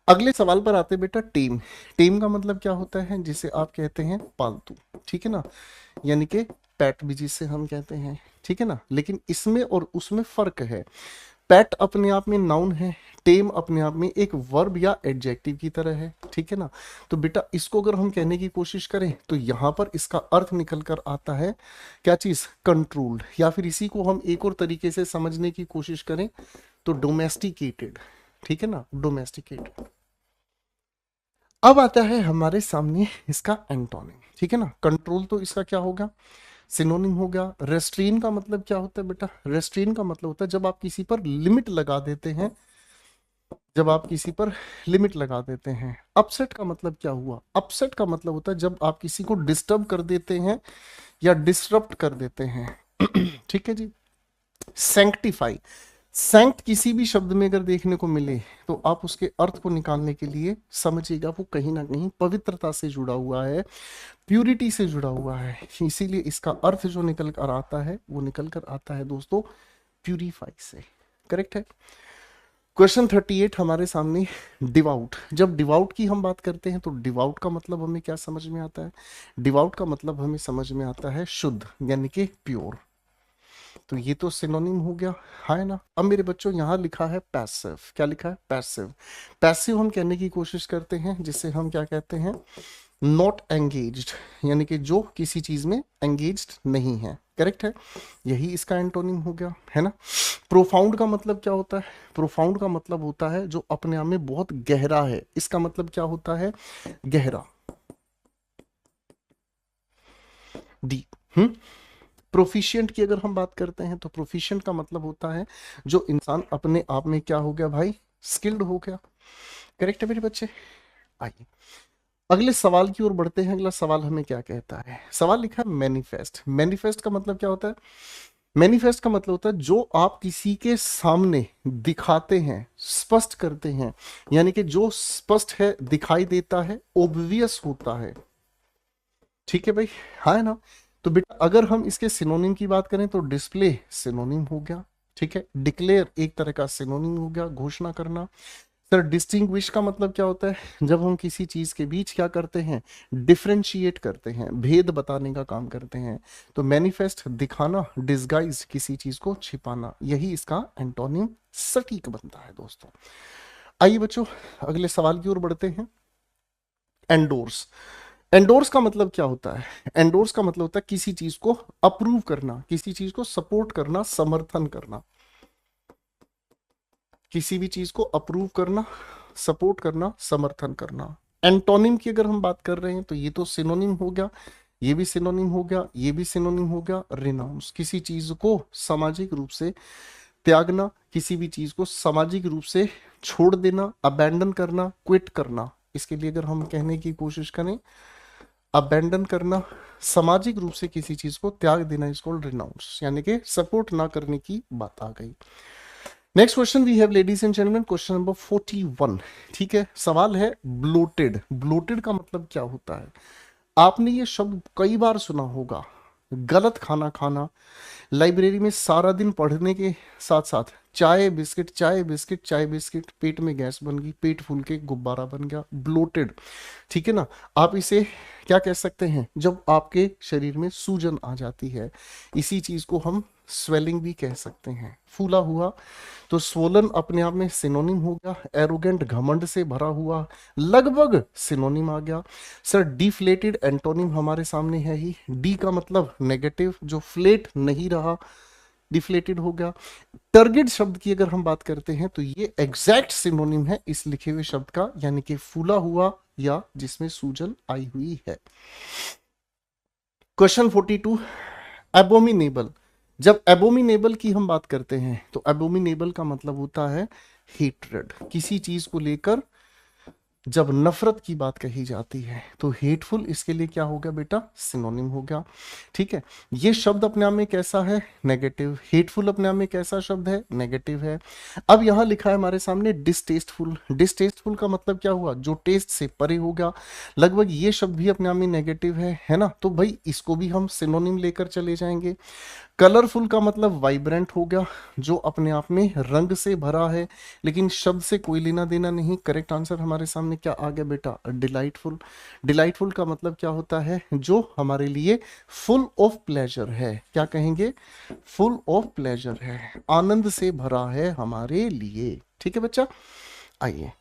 अगले सवाल पर आते हैं बेटा। टेम। टेम का मतलब क्या होता है? जिसे आप कहते हैं पालतू, ठीक है ना, यानी कि पेट भी जिसे हम कहते हैं, ठीक है ना। लेकिन इसमें और उसमें फर्क है। पैट अपने आप में नाउन है, टेम अपने आप में एक वर्ब या एडजेक्टिव की तरह है, ठीक है ना। तो बेटा इसको अगर हम कहने की कोशिश करें तो यहां पर इसका अर्थ निकल कर आता है क्या चीज, कंट्रोल्ड, या फिर इसी को हम एक और तरीके से समझने की कोशिश करें तो डोमेस्टिकेटेड, ठीक है ना, डोमेस्टिकेटेड। अब आता है हमारे सामने इसका एंटोनिम, ठीक है ना। कंट्रोल तो इसका क्या होगा, सिनोनिम हो गया। रेस्ट्रेन का मतलब क्या होता है बेटा, रेस्ट्रेन का मतलब होता है जब आप किसी पर लिमिट लगा देते हैं, जब आप किसी पर लिमिट लगा देते हैं। अपसेट का मतलब क्या हुआ, अपसेट का मतलब होता है जब आप किसी को डिस्टर्ब कर देते हैं या डिसरप्ट कर देते हैं ठीक है जी। सैंक्टिफाई, सैंक्ट किसी भी शब्द में अगर देखने को मिले तो आप उसके अर्थ को निकालने के लिए समझिएगा वो कहीं ना कहीं पवित्रता से जुड़ा हुआ है, प्यूरिटी से जुड़ा हुआ है, इसीलिए इसका अर्थ जो निकल कर आता है वो निकल कर आता है दोस्तों प्यूरिफाई से। करेक्ट है। क्वेश्चन 38 हमारे सामने, डिवाउट। जब डिवाउट की हम बात करते हैं तो डिवाउट का मतलब हमें क्या समझ में आता है, डिवाउट का मतलब हमें समझ में आता है शुद्ध, यानी कि प्योर। तो ये तो सिनोनिम हो गया, है ना। अब मेरे बच्चों यहाँ लिखा है पैसिव, क्या लिखा है, पैसिव। पैसिव हम कहने की कोशिश करते हैं जिसे हम क्या कहते हैं, नॉट एंगेज्ड, यानी कि जो किसी चीज में एंगेज्ड नहीं है। करेक्ट है, यही इसका एंटोनिम हो गया, है ना। प्रोफाउंड का मतलब क्या होता है, प्रोफाउंड का मतलब होता है जो अपने आप में बहुत गहरा है, इसका मतलब क्या होता है, गहरा, डीप। प्रोफिशिएंट की अगर हम बात करते हैं तो प्रोफिशिएंट का मतलब होता है जो इंसान अपने आप में क्या हो गया भाई, स्किल्ड हो गया। करेक्ट है मेरे बच्चे। आइए अगले सवाल की ओर बढ़ते हैं। अगला सवाल हमें क्या कहता है, सवाल लिखा है मैनिफेस्ट। मैनिफेस्ट का मतलब क्या होता है, मैनिफेस्ट का मतलब होता है जो आप किसी के सामने दिखाते हैं, स्पष्ट करते हैं, यानी कि जो स्पष्ट है, दिखाई देता है, ओब्वियस होता है, ठीक है भाई, हाँ है ना। तो बेटा अगर हम इसके सिनोनिम की बात करें तो डिस्प्ले सिनोनिम हो गया, ठीक है। डिक्लेयर एक तरह का सिनोनिम हो गया, घोषणा करना। सर डिस्टिंग्विश का मतलब क्या होता है, जब हम किसी चीज के बीच क्या करते हैं, डिफरेंशिएट करते हैं, भेद बताने का काम करते हैं। तो मैनिफेस्ट दिखाना, डिस्गाइज किसी चीज को छिपाना, यही इसका एंटोनिम सटीक बनता है दोस्तों। आइए बच्चों अगले सवाल की ओर बढ़ते हैं। एंडोर्स, एंडोर्स का मतलब क्या होता है, एंडोर्स का मतलब होता है किसी चीज को अप्रूव करना, किसी चीज को सपोर्ट करना, समर्थन करना, किसी भी चीज को अप्रूव करना, सपोर्ट करना, समर्थन करना। एंटोनिम की अगर हम बात कर रहे हैं तो ये तो सिनोनिम हो गया, ये भी सिनोनिम हो गया, ये भी सिनोनिम हो गया। रिनाउंस, किसी चीज को सामाजिक रूप से त्यागना, किसी भी चीज को सामाजिक रूप से छोड़ देना, अबैंडन करना, क्विट करना। इसके लिए अगर हम कहने की कोशिश करें, अबैंडन करना, सामाजिक रूप से किसी चीज को त्याग देना, इसको रिनाउंस, यानी कि सपोर्ट ना करने की बात आ गई। Next question we have ladies and gentleman, question number 41, ठीक है। सवाल है ब्लोटेड। ब्लोटेड का मतलब क्या होता है, आपने ये शब्द कई बार सुना होगा, गलत खाना खाना, लाइब्रेरी में सारा दिन पढ़ने के साथ साथ चाय बिस्किट, चाय बिस्किट, चाय बिस्किट, पेट में गैस बन गई, पेट फूल के गुब्बारा बन गया, ब्लोटेड, ठीक है ना। आप इसे क्या कह सकते हैं, जब आपके शरीर में सूजन आ जाती है, इसी चीज को हम स्वेलिंग भी कह सकते हैं, फूला हुआ। तो स्वोलन अपने आप में सिनोनिम हो गया, एरोगेंट घमंड से भरा हुआ, लगभग सिनोनिम आ गया। सर डिफ्लेटेड एंटोनिम हमारे सामने है ही, डी का मतलब नेगेटिव, जो फ्लेट नहीं रहा, डिफ्लेटेड हो गया। टर्गिड शब्द की अगर हम बात करते हैं तो ये एग्जैक्ट सिनोनिम है इस लिखे हुए शब्द का, यानी कि फूला हुआ या जिसमें सूजन आई हुई है। Question 42, abominable. जब एबोमिनेबल की हम बात करते हैं तो एबोमिनेबल का मतलब होता है हेट्रेड, किसी चीज को लेकर जब नफरत की बात कही जाती है तो हेटफुल इसके लिए क्या हो गया बेटा, सिनोनिम हो गया, ठीक है। ये शब्द अपने आप में कैसा है, नेगेटिव। हेटफुल अपने आप में कैसा शब्द है, नेगेटिव है। अब यहां लिखा है हमारे सामने डिसटेस्टफुल। डिसटेस्टफुल का मतलब क्या हुआ, जो टेस्ट से परे हो गया, लगभग ये शब्द भी अपने आप में नेगेटिव है ना। तो भाई इसको भी हम सिनोनिम लेकर चले जाएंगे। कलरफुल का मतलब वाइब्रेंट हो गया, जो अपने आप में रंग से भरा है, लेकिन शब्द से कोई लेना देना नहीं। करेक्ट आंसर हमारे सामने में क्या आ गया बेटा, डिलाइटफुल। डिलाइटफुल का मतलब क्या होता है, जो हमारे लिए फुल ऑफ प्लेजर है। क्या कहेंगे, फुल ऑफ प्लेजर है, आनंद से भरा है हमारे लिए। ठीक है बच्चा, आइए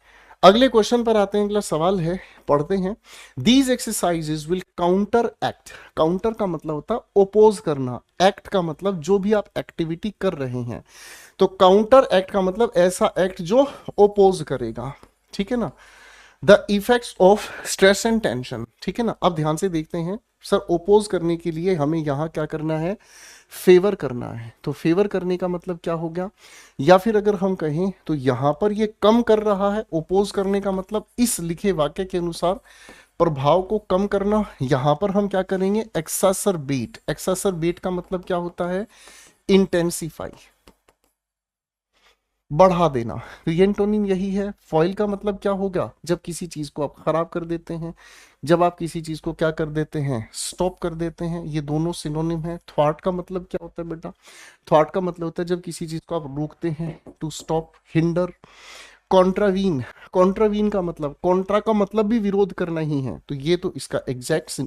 अगले क्वेश्चन पर आते हैं। अगला सवाल है, पढ़ते हैं। These exercises will counter act. Counter का मतलब होता है ओपोज करना, एक्ट का मतलब जो भी आप एक्टिविटी कर रहे हैं। तो काउंटर एक्ट का मतलब ऐसा एक्ट जो ओपोज करेगा। ठीक है ना, the effects of stress and tension. ठीक है ना, अब ध्यान से देखते हैं। सर ओपोज करने के लिए हमें यहां क्या करना है, फेवर करना है। तो फेवर करने का मतलब क्या हो गया, या फिर अगर हम कहें तो यहां पर ये कम कर रहा है। ओपोज करने का मतलब इस लिखे वाक्य के अनुसार प्रभाव को कम करना। यहां पर हम क्या करेंगे, एक्सासरबेट। एक्सासरबेट का मतलब क्या होता है, इंटेंसिफाई, बढ़ा देना। तो ये एंटोनिम यही है। फॉइल का मतलब क्या होगा, जब किसी चीज को आप खराब कर देते हैं, जब आप किसी चीज को क्या कर देते हैं, स्टॉप कर देते हैं। ये दोनों सिनोनिम है। थ्वार्ट का मतलब क्या होता है बेटा, थ्वार्ट का मतलब होता है जब किसी चीज को आप रोकते हैं, to stop, hinder. Contravene, contravene का मतलब, कॉन्ट्रा का मतलब भी विरोध करना ही है। तो ये तो इसका एग्जैक्ट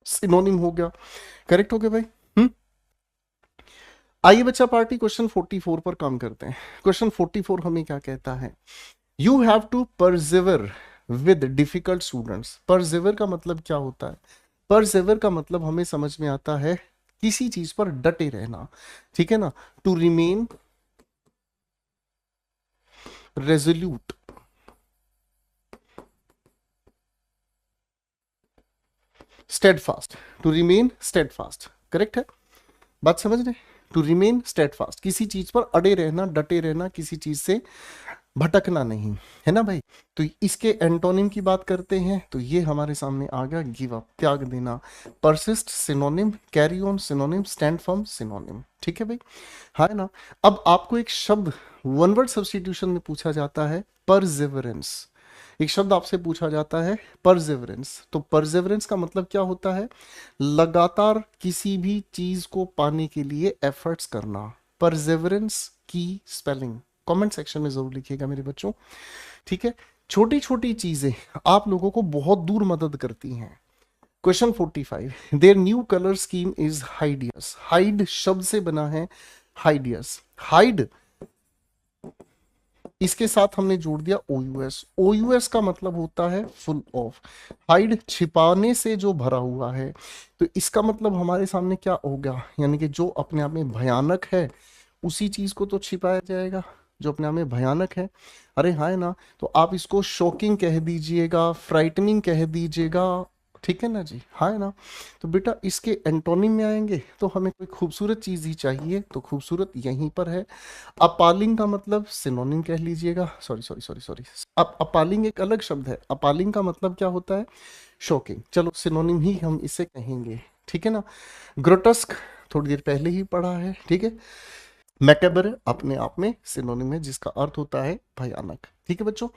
सिनोनिम हो गया। करेक्ट हो गया भाई। आइए बच्चा पार्टी क्वेश्चन 44 पर काम करते हैं। क्वेश्चन 44 हमें क्या कहता है, you have to persevere with difficult students. Persevere का मतलब क्या होता है, परसिवर का मतलब हमें समझ में आता है किसी चीज पर डटे रहना। ठीक है ना, to remain resolute, steadfast, to remain steadfast. Correct है, बात समझ रहे, टू रिमेन स्टेडफास्ट, किसी चीज पर अड़े रहना, डटे रहना, किसी चीज से भटकना नहीं, है ना भाई। तो इसके एंटोनिम की बात करते हैं तो ये हमारे सामने आ गया, गिव अप, त्याग देना। Persist synonym, carry on synonym, stand firm synonym. ठीक है भाई, हाँ है ना। अब आपको एक शब्द वन वर्ड सब्स्टिट्यूशन में पूछा जाता है, परसिवरेंस। एक शब्द आपसे पूछा जाता है परसिवरेंस। तो परसिवरेंस का मतलब क्या होता है, लगातार किसी भी चीज को पाने के लिए एफर्ट्स करना। परसिवरेंस की स्पेलिंग कमेंट सेक्शन में जरूर लिखिएगा मेरे बच्चों। ठीक है, छोटी छोटी चीजें आप लोगों को बहुत दूर मदद करती हैं। Question 45, their new colour scheme is hideous. Hide शब्द से बना है हाइडियस। हाइड इसके साथ हमने जोड़ दिया ओयूएस। ओयूएस का मतलब होता है फुल ऑफ। हाइड छिपाने से जो भरा हुआ है, तो इसका मतलब हमारे सामने क्या हो गया, यानी कि जो अपने आप में भयानक है उसी चीज को तो छिपाया जाएगा जो अपने आप में भयानक है। अरे हाँ है ना, तो आप इसको शॉकिंग कह दीजिएगा, फ्राइटनिंग कह दीजिएगा। ठीक है ना जी, हाँ है ना। तो बेटा इसके एंटोनिम में आएंगे तो हमें कोई खूबसूरत चीज ही चाहिए, तो खूबसूरत यहीं पर है। अपालिंग का मतलब सिनोनिम कह लीजिएगा, सॉरी सॉरी सॉरी सॉरी, अब अपालिंग एक अलग शब्द है। अपालिंग का मतलब क्या होता है, शॉकिंग। चलो सिनोनिम ही हम इसे कहेंगे। ठीक है ना। ग्रोटस्क थोड़ी देर पहले ही पढ़ा है। ठीक है, मैकेबर अपने आप में सिनोनिम है जिसका अर्थ होता है भयानक। ठीक है बच्चों,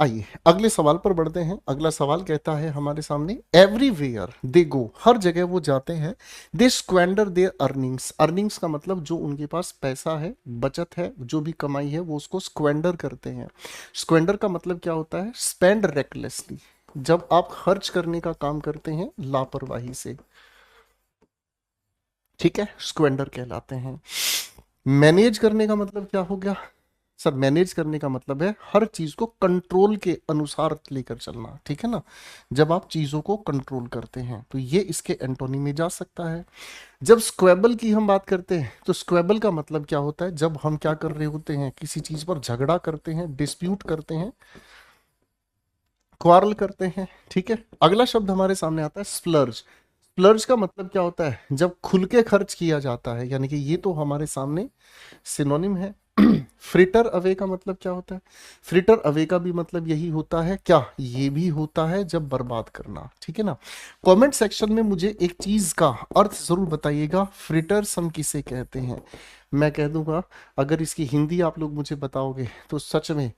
आइए अगले सवाल पर बढ़ते हैं। अगला सवाल कहता है हमारे सामने, एवरीवेयर दे गो, हर जगह वो जाते हैं, दे स्क्वेंडर देयर अर्निंग्स। अर्निंग्स का मतलब जो उनके पास पैसा है, बचत है, जो भी कमाई है वो उसको स्क्वेंडर करते हैं। स्क्वेंडर का मतलब क्या होता है, स्पेंड रेकलेसली, जब आप खर्च करने का काम करते हैं लापरवाही से। ठीक है, स्क्वेंडर कहलाते हैं। मैनेज करने का मतलब क्या हो गया सर, मैनेज करने का मतलब है हर चीज को कंट्रोल के अनुसार लेकर चलना। ठीक है ना, जब आप चीजों को कंट्रोल करते हैं, तो ये इसके एंटोनी में जा सकता है। जब स्क्वेबल की हम बात करते हैं तो स्क्वेबल का मतलब क्या होता है, जब हम क्या कर रहे होते हैं, किसी चीज पर झगड़ा करते हैं, डिस्प्यूट करते हैं, क्वारल करते हैं। ठीक है, अगला शब्द हमारे सामने आता है स्प्लर्ज। स्प्लर्ज का मतलब क्या होता है, जब खुल के खर्च किया जाता है, यानी कि ये तो हमारे सामने सिनोनिम है। फ्रिटर अवे का मतलब क्या होता है, फ्रिटर अवे का भी मतलब यही होता है क्या, ये भी होता है जब बर्बाद करना। ठीक है ना, कमेंट सेक्शन में मुझे एक चीज का अर्थ जरूर बताइएगा, फ्रिटर्स हम किसे कहते हैं। मैं कह दूंगा, अगर इसकी हिंदी आप लोग मुझे बताओगे तो सच में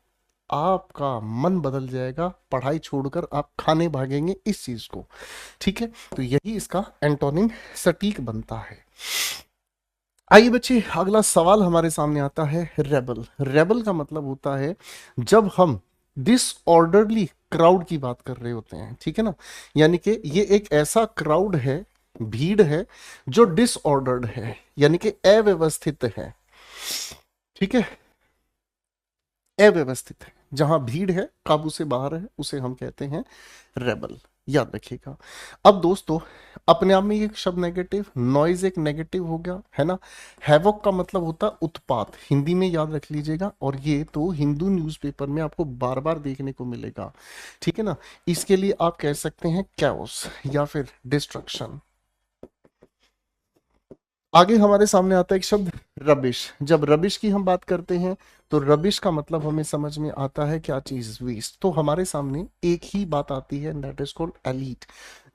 आपका मन बदल जाएगा, पढ़ाई छोड़कर आप खाने भागेंगे इस चीज को। ठीक है, तो यही इसका एंटोनिम सटीक बनता है। आइए बच्चे अगला सवाल हमारे सामने आता है, रेबल। रेबल का मतलब होता है जब हम डिसऑर्डरली क्राउड की बात कर रहे होते हैं, ठीक है ना। यानी कि ये एक ऐसा क्राउड है, भीड़ है, जो डिसऑर्डर्ड है, यानी कि अव्यवस्थित है, ठीक है, अव्यवस्थित है। जहां भीड़ है, काबू से बाहर है, उसे हम कहते हैं रेबल। याद रखिएगा। अब दोस्तों, अपने आप में ये शब्द नेगेटिव, नॉइज एक नेगेटिव हो गया, है ना। हैवॉक का मतलब होता है उत्पात, हिंदी में याद रख लीजिएगा, और ये तो हिंदू न्यूज़पेपर में आपको बार बार देखने को मिलेगा, ठीक है ना। इसके लिए आप कह सकते हैं कैओस या फिर डिस्ट्रक्शन। आगे हमारे सामने आता है एक शब्द रबिश। जब रबिश की हम बात करते हैं तो रबिश का मतलब हमें समझ में आता है क्या चीज, वेस्ट। तो हमारे सामने एक ही बात आती है, दैट इज कॉल्ड एलीट।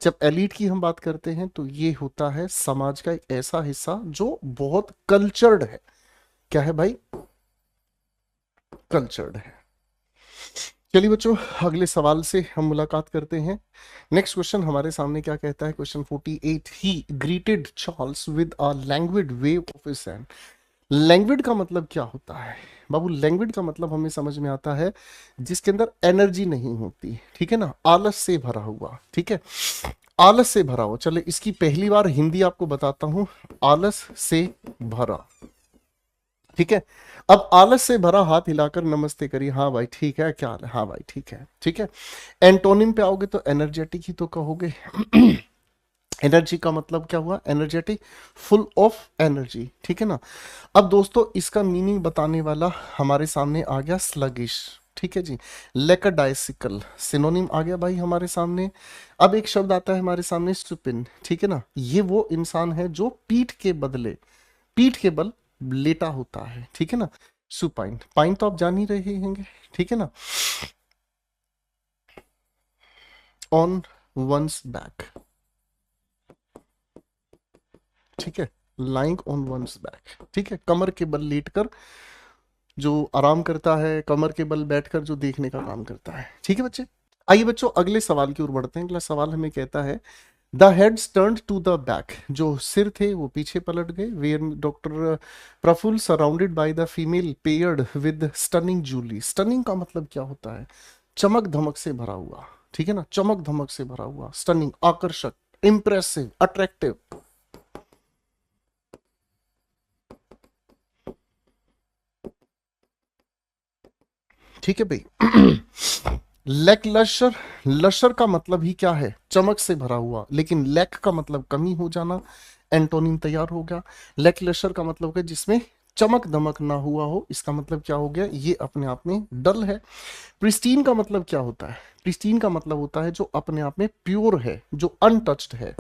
जब एलीट की हम बात करते हैं तो ये होता है समाज का एक ऐसा हिस्सा जो बहुत कल्चर्ड है। क्या है भाई, कल्चर्ड है। चलिए बच्चों, अगले सवाल से हम मुलाकात करते हैं। नेक्स्ट क्वेश्चन हमारे सामने क्या कहता है, question 48, he greeted Charles with a languid wave of his hand. Languid का मतलब क्या होता है बाबू, लैंग्विड का मतलब हमें समझ में आता है जिसके अंदर एनर्जी नहीं होती, ठीक है ना, आलस से भरा हुआ, ठीक है, आलस से भरा हुआ। चले इसकी पहली बार हिंदी आपको बताता हूं, आलस से भरा, ठीक है। अब आलस से भरा हाथ हिलाकर नमस्ते करिए, हाँ भाई ठीक है, क्या हाल है, हाँ भाई ठीक है, ठीक है। एंटोनिम पे आओगे तो एनर्जेटिक ही तो कहोगे। एनर्जी का मतलब क्या हुआ, एनर्जेटिक, फुल ऑफ एनर्जी, ठीक है ना। अब दोस्तों, इसका मीनिंग बताने वाला हमारे सामने आ गया स्लगिश, ठीक है जी। लेकडाइसिकल सिनोनिम आ गया भाई हमारे सामने। अब एक शब्द आता है हमारे सामने सुपिन, ठीक है ना। ये वो इंसान है जो पीठ के बदले, पीठ के बल लेटा होता है, ठीक है ना। सुपाइन, पाइन तो आप जान ही रहे होंगे, ठीक है ना। ऑन वंस बैक, ठीक है, लाइंग ऑन वंस बैक, ठीक है, कमर के बल लेटकर जो आराम करता है, कमर के बल बैठकर जो देखने का काम करता है, ठीक है बच्चे। आइए बच्चों, अगले सवाल की ओर बढ़ते हैं। अगला सवाल हमें कहता है the heads turned to the back, जो सिर थे वो पीछे पलट गए, where doctor Prafull surrounded by the female paired with stunning Julie. Stunning का मतलब क्या होता है, चमक धमक से भरा हुआ, ठीक है ना, चमक धमक से भरा हुआ, स्टनिंग, आकर्षक, इंप्रेसिव, अट्रैक्टिव, ठीक है भाई। लैक लशर, लशर का मतलब ही क्या है, चमक से भरा हुआ, लेकिन लैक का मतलब कमी हो जाना, एंटोनिम तैयार हो गया। लैक लशर का मतलब है जिसमें चमक दमक ना हुआ हो, इसका मतलब क्या हो गया, ये अपने आप में डल है। प्रिस्टीन का मतलब क्या होता है, प्रिस्टीन का मतलब होता है जो अपने आप में प्योर है, जो अनटच्ड है।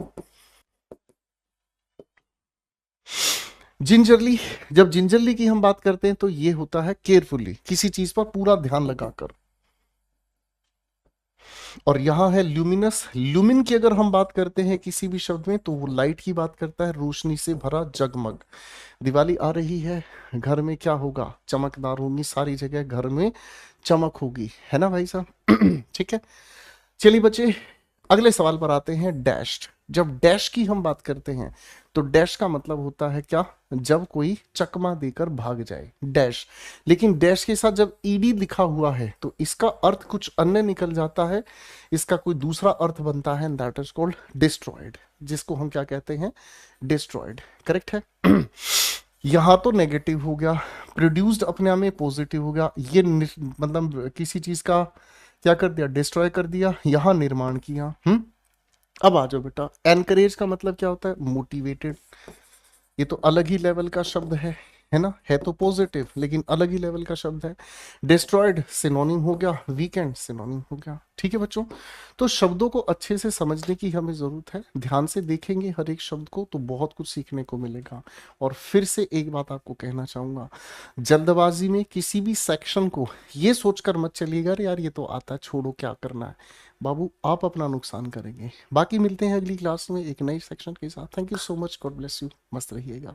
जिंजरली, जब जिंजरली की हम बात करते हैं तो ये होता है केयरफुली, किसी चीज पर पूरा ध्यान लगाकर। और यहां है ल्यूमिनस। ल्यूमिन की अगर हम बात करते हैं किसी भी शब्द में तो वो लाइट की बात करता है, रोशनी से भरा, जगमग। दिवाली आ रही है, घर में क्या होगा, चमकदार होगी, सारी जगह घर में चमक होगी, है ना भाई साहब। ठीक है। चलिए बच्चे, अगले सवाल पर आते हैं, डैश। जब डैश की हम बात करते हैं तो डैश का मतलब होता है क्या, जब कोई चकमा देकर भाग जाए, डैश। लेकिन डैश के साथ जब ईडी लिखा हुआ है तो इसका अर्थ कुछ अन्य निकल जाता है, इसका कोई दूसरा अर्थ बनता है, दैट इज कॉल्ड डिस्ट्रॉयड, जिसको हम क्या कहते हैं, डिस्ट्रॉयड, करेक्ट है। यहां तो नेगेटिव हो गया, प्रोड्यूस्ड अपने आप में पॉजिटिव हो गया, ये मतलब किसी चीज का क्या कर दिया, डिस्ट्रॉय कर दिया, यहां निर्माण किया। अब आ जाओ बेटा, एनकरेज का मतलब क्या होता है, मोटिवेटेड। ये तो अलग ही लेवल का शब्द है ना, है तो पॉजिटिव लेकिन अलग ही लेवल का शब्द है। डिस्ट्रॉयड सिनोनिम हो गया, वीकेंड सिनोनिम हो गया, ठीक है बच्चों। तो शब्दों को अच्छे से समझने की हमें जरूरत है, ध्यान से देखेंगे हर एक शब्द को तो बहुत कुछ सीखने को मिलेगा। और फिर से एक बात आपको कहना चाहूंगा, जल्दबाजी में किसी भी सेक्शन को ये सोचकर मत चलिएगा अरे यार ये तो आता है, छोड़ो क्या करना है, बाबू आप अपना नुकसान करेंगे। बाकी मिलते हैं अगली क्लास में एक नई सेक्शन के साथ। Thank you so much, God bless you, मस्त रहिएगा।